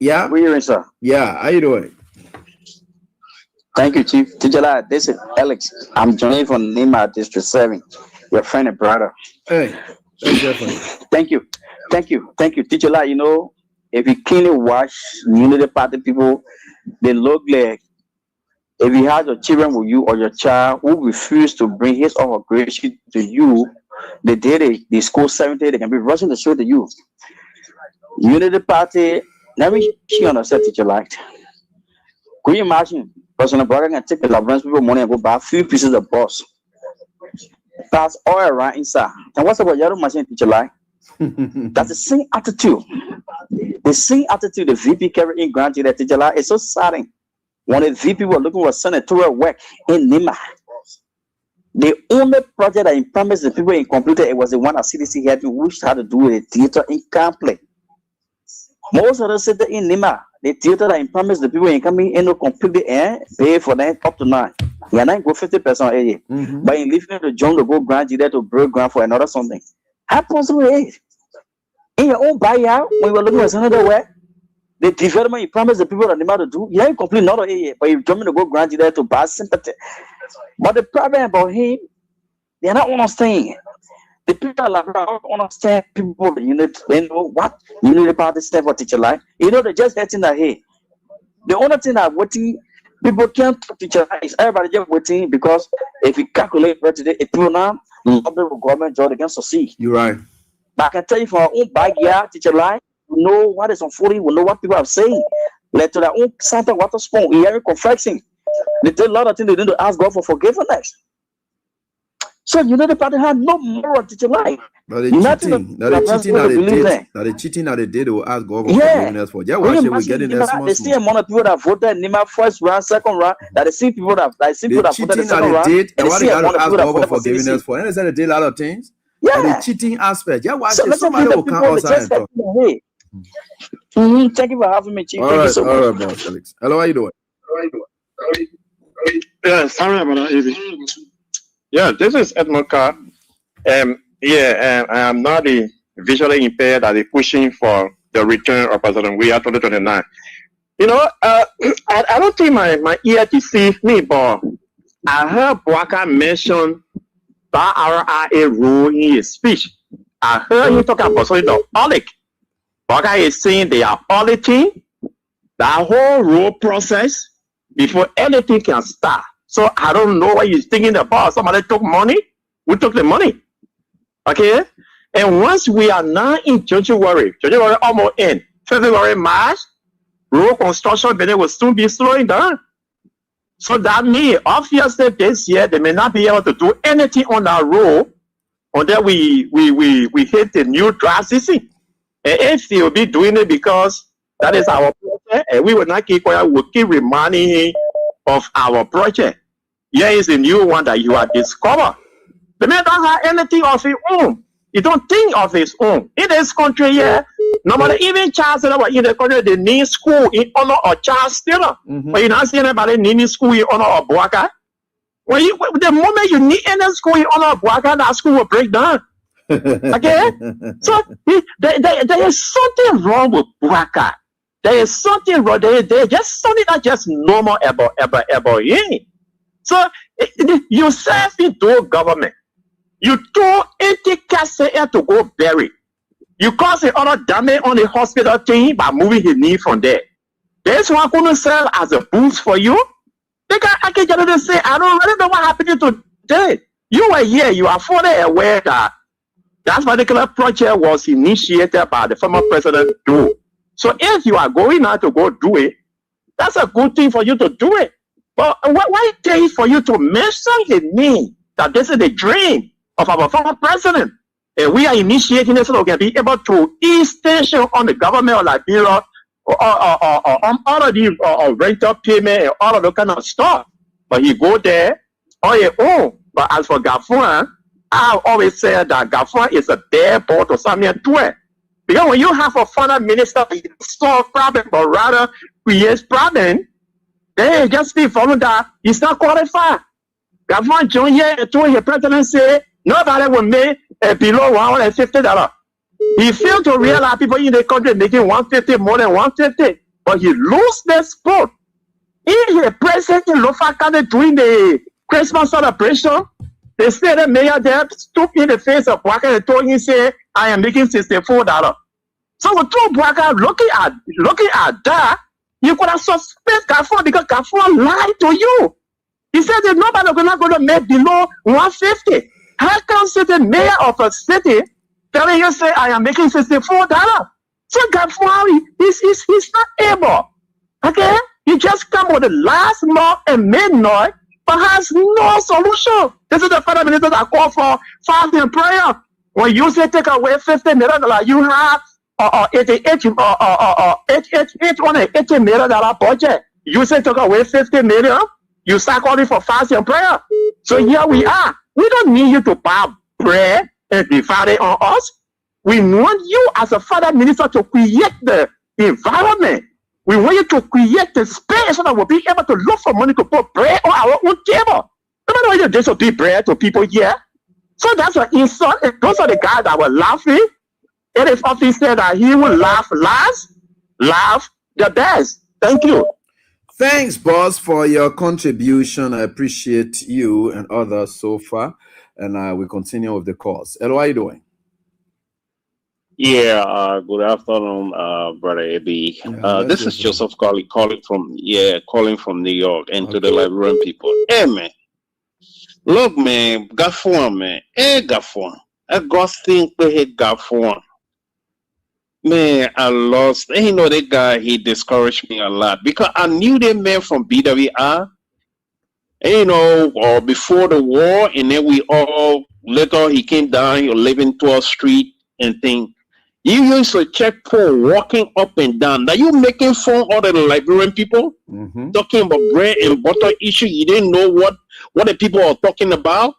Yeah? Good evening, sir. Yeah. How you doing? Thank you, Chief. Tijala, this is Alex. I'm joining from Nimba District 7. Your friend and brother. Hey. Thank you. Tijala, if you keenly watch Unity Party people, they look like if you have your children with you or your child who refuse to bring his or her grade sheet to you, the day they score 70, they can be rushing the show to you. Unity Party, let me see on a set that you liked. Could you imagine? Personal brother can take the Labrance people money and go buy a few pieces of boss. Pass all around inside. And what's about your machine that you like? That's the same attitude. The same attitude the VP carried in Grand Jury Tijala is so saddening. When the VP were looking for senatorial work in Nima, the only project that promised the people in completed it was the one that CDC had wished had to do with the theater in Campley. Most of the city in Nima, the theater that promised the people in coming in to complete the pay for them up to 9. You're not go 50% a year. But in leaving the John to go Grand Jury to break ground for another something. How possible is in your own buyout when we were looking for another way? The development you promised the people that they to do, you ain't complete not a year, but you jumping to go grant you there to buy sympathy. But the problem about him, they're not understanding. The people that don't understand people, you know what? You know about this step of teacher life. You know, they're just getting that hey. The only thing that waiting, people can't teacher life is everybody just waiting because if you calculate right today, if people now love the government job, they can succeed. You're right. But I can tell you for our own backyard, teacher life, we know what is unfolding, we know what people are saying. Led to their own Santa water spoon, we are confessing. They tell a lot of things they need to ask God for forgiveness. So you know the party had no moral teacher life. Now they cheating. Now they cheating that they did. They will ask God for forgiveness for. Yeah, why should we get in there? They see amount of people that voted Nima first round, second round. That they see people that voted the second round. And why they got to ask God for forgiveness for? And they said they did a lot of things. Yeah, the cheating aspect. Yeah, why so should somebody will come outside and talk? Thank you for having me, Chief. All right, so all right, boss Felix. Hello, how you doing? Yeah, sorry about that, Eddie. Yeah, this is Edmund Carr. I am not the visually impaired that is pushing for the return of President Weah 2029. You know, I don't think my ear deceived me, but I heard Bwaka mention RRA rule in his speech. I heard him talking about something of audit. Bwaka is saying they are auditing the whole rule process before anything can start. So I don't know what he's thinking about. Somebody took money. We took the money. Okay? And once we are now in January almost in February, March, road construction business will soon be slowing down. So that means obviously this year they may not be able to do anything on our road until we hit the new dry season. And if they will be doing it because that is our project, and we will not keep quiet, we'll keep reminding him of our project. Here is a new one that you have discovered. The man doesn't have anything of his own. He don't think of his own. In this country here, nobody, even Charles Taylor in the country, they need school in honor of Charles Taylor. But you not see anybody needing school in honor of Bwaka. The moment you need any school in honor of Bwaka, that school will break down. Okay? So there is something wrong with Bwaka. There is something wrong. There is just something not just normal about him. So you serve into government. You told 80 cases to go bury. You cause the other damage on the hospital thing by moving his knee from there. This one couldn't serve as a boost for you. I can just say, I don't really know what happened today. You were here, you are fully aware that that particular project was initiated by the former president too. So if you are going out to go do it, that's a good thing for you to do it. But why take it for you to mention his name that this is the dream of our former president? And we are initiating it so we can be able to ease tension on the government of Liberia or on all of the rental payment and all of that kind of stuff. But he go there on his own. But as for Gafwan, I always say that Gafwan is a dead ball to something to it. Because when you have a foreign minister, you solve problem, but rather creates problem, then just be following that he's not qualified. Gafwan joined here and told the president say nobody will make below $150. He failed to realize people in the country making 150 more than 150, but he lost that spot. In the president in Lofa County doing the Christmas celebration, the state mayor there stood in the face of Bwaka and told him, say, I am making $64. So we told Bwaka, looking at that, you could have suspected Gafwan because Gafwan lied to you. He said that nobody is not going to make below 150. How can the mayor of a city telling you, say, I am making $64? So Gafwan, he's not able. Okay? He just come with the last month and midnight, but has no solution. This is the federal minister that called for fasting and prayer. When you say take away $50 million, you have 80 million dollar budget. You say take away 50 million, you start calling for fast and prayer. So here we are. We don't need you to buy bread and divide it on us. We want you as a father minister to create the environment. We want you to create the space so that we'll be able to look for money to put bread on our own table. Nobody want you to disobey bread to people here. So that's an insult. And those are the guys that were laughing. It is often said that he will laugh last, laugh the best. Thank you. Thanks, boss, for your contribution. I appreciate you and others so far. And we continue with the course. Hello, how are you doing? Yeah, good afternoon, Brother AB. This is Joseph calling from New York, and to the Liberian people. Hey, man. Look, man, Gafon, man. Hey, Gafon. I got things to hit Gafon. Man, I lost. You know, that guy, he discouraged me a lot because I knew that man from BWR, you know, before the war, and then we all, later he came down, he lived in 12th Street and thing. You used to check Paul walking up and down. Now you making fun of the Liberian people, talking about bread and butter issue. You didn't know what the people are talking about.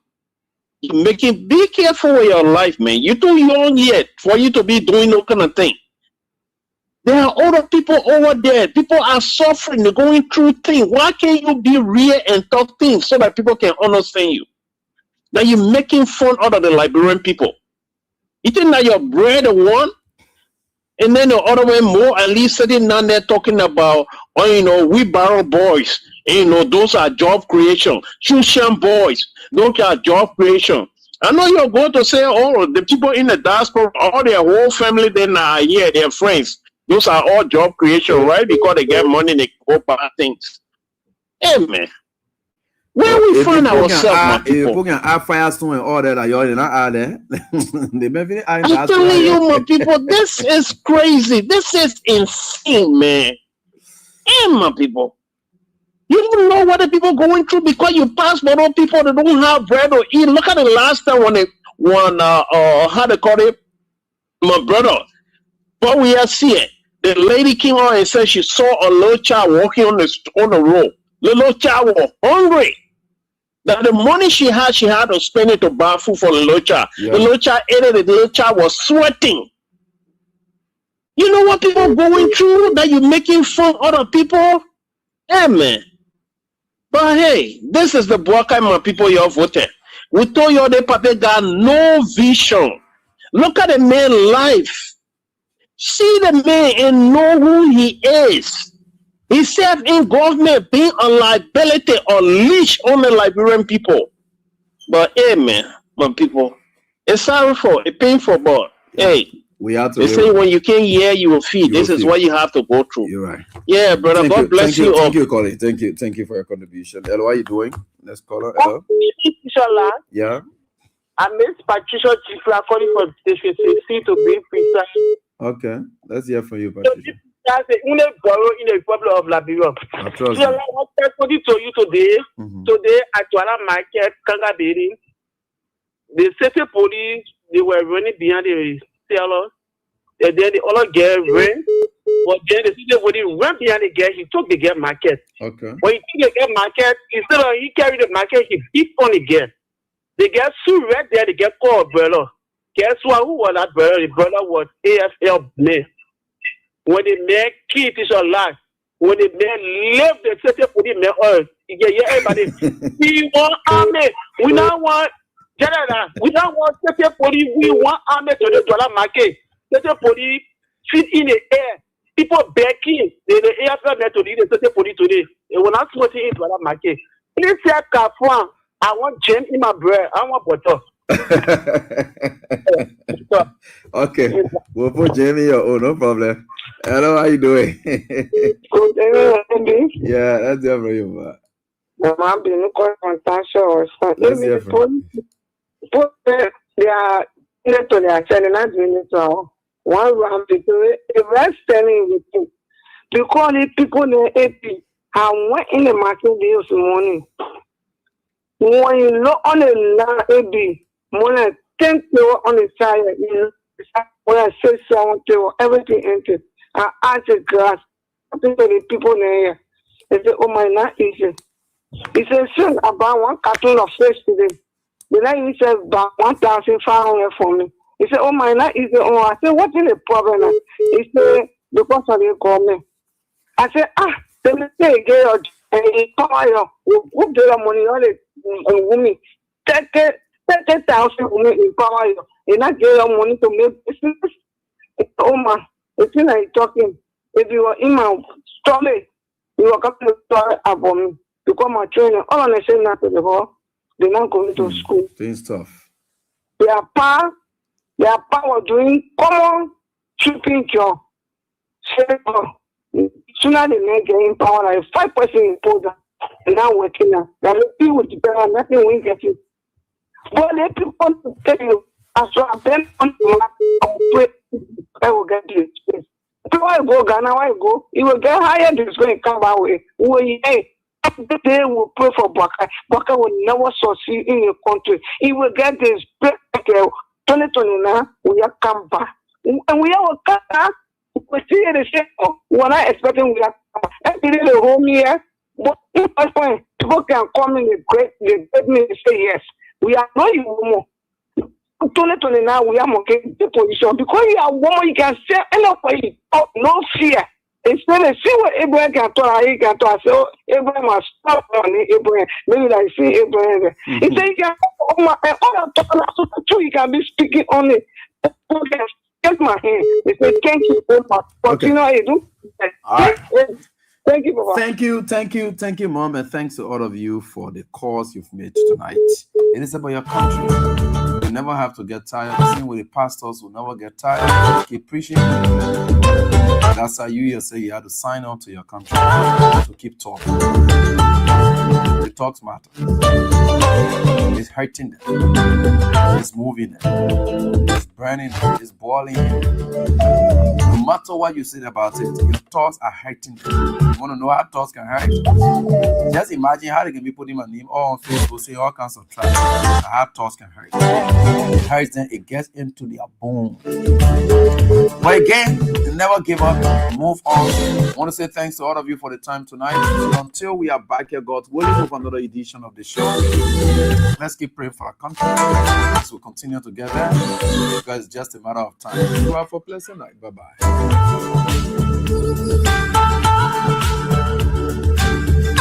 You're making, be careful with your life, man. You're too young yet for you to be doing no kind of thing. There are other people over there. People are suffering. They're going through things. Why can't you be real and talk things so that people can understand you? Now you're making fun out of the Liberian people. You think that your bread one, and then the other way more, at least sitting down there talking about, we borrow boys. Those are job creation. Shushan boys, those are job creation. I know you're going to say, the people in the diaspora, all their whole family, then are here, their friends. Those are all job creation, right? Because they get money, they go buy things. Hey, man. Where we find ourselves, my people? You can Firestone and all that, you're not there. I'm telling you, my people, this is crazy. This is insane, man. Hey, my people. You don't know what the people going through because you pass by those people that don't have bread or eat. Look at the last time when how they call it, my brother. But we are seeing the lady came on and said she saw a little child walking on the road. The little child was hungry. That the money she had to spend it to buy food for the little child. Yeah. The little child ate it. The little child was sweating. You know what people are going through? That you're making fun of other people? Yeah, man. But hey, this is the Buakai people you have voted. We told you the party got no vision. Look at the man's life. See the man and know who he is. He served in government, being a liability or leash on the Liberian people. But hey, man, my people, it's sorrowful, it's painful, but hey, we have to. They say when you can't hear, you will feed. This is what you have to go through. You're right. Yeah, brother. God bless you. Thank you, Colin. Thank you for your contribution. Hello, how are you doing? Let's call her. Hello. Yeah. I miss Patricia Chifla calling from Station 60 to be precise. Okay, let's hear from you, Patricia. That's a borrow in the Republic of Liberia. I trust you. I want to tell you today. Today at Tuala Market, Kangabiri, the city police, they were running behind the seller. And then the other girl ran. But then the city police ran behind the girl. He took the girl market. Okay. When he took the girl market, instead of he carried the market, he hit on the girl. The girl so right there, the girl called brother. Guess what? Who was that brother? The brother was AFL man. When the man killed his life, when the man left the city for the man, everybody, we want army. We don't want city police. We want army to the dollar market. City police fit in the air. People begging the AFL man to lead the city police today. They will not put it into dollar market. Please say, Kafwan, I want jam in my bread. I want butter. Okay, we'll put Jamie your own, no problem. Hello, how you doing? Yeah, that's there for you, man. I'm being called from Tasha or something. Let's hear from you. They are literally actually not doing it all. One round because the rest telling with you. Because the people in the AP have went in the market this morning. When you look on the AP, more than 10 on the side, when I say someone everything entered. I asked the grass. I think to the people in here. They say, oh my, not easy. He said, soon about 1 carton of fish today. The night he said, about 1,500 for me. He said, oh my, not easy. Oh, I said, what is the problem? He said, because of the government. I said, they may say, girl, and he power you, who do the money on it, women. 30,000 women in power you. You not give your money to make business. Oh my, the thing I talking. If you were in my stomach, you were coming to story about me. To come and train all on the same night to the hall. They're not going to school. Things tough. Their power doing common shipping job. Sooner they may get in power, like 5% in Poland, and now working now. There are people depend on nothing we get it. But let people want to tell you, as well as them on the map, I will get the space. Why go Ghana? Why go? You will get higher. This going to come our way. They will pray for Baka. Baka will never succeed in your country. He will get this 2029. We are come back, and we are come back. We see the same. We're not expecting we are come back. That's the home here. But if I find people can come in the great me say yes. We are not you more. 2029 we are making the position because you are woman. You can say anybody. No fear. It's when I see what Abraham can talk, he can talk. So Abraham must stop on Abraham. Maybe like see Abraham. He said you can all you can be speaking on it. Get my hand. They say thank you so much. Continue how you do. All right. Thank you, Baba. Thank you, Mom, and thanks to all of you for the calls you've made tonight. It is about your country. You never have to get tired. Same with the pastors will never get tired. Keep preaching. That's how you say you have to sign on to your country to keep talking. The talks matter. It's hurting them. It's moving them. It's burning them. It's boiling them. No matter what you say about it, your thoughts are hurting them. You want to know how thoughts can hurt? Just imagine how they can be putting my name all on Facebook, say all kinds of trash. How thoughts can hurt. It hurts them. It gets into their bone. But again, never give up. Move on. I want to say thanks to all of you for the time tonight. Until we are back here, God willing, with another edition of the show. Let's keep praying for our country. Let's will continue together because it's just a matter of time. You are for blessing night. Bye-bye.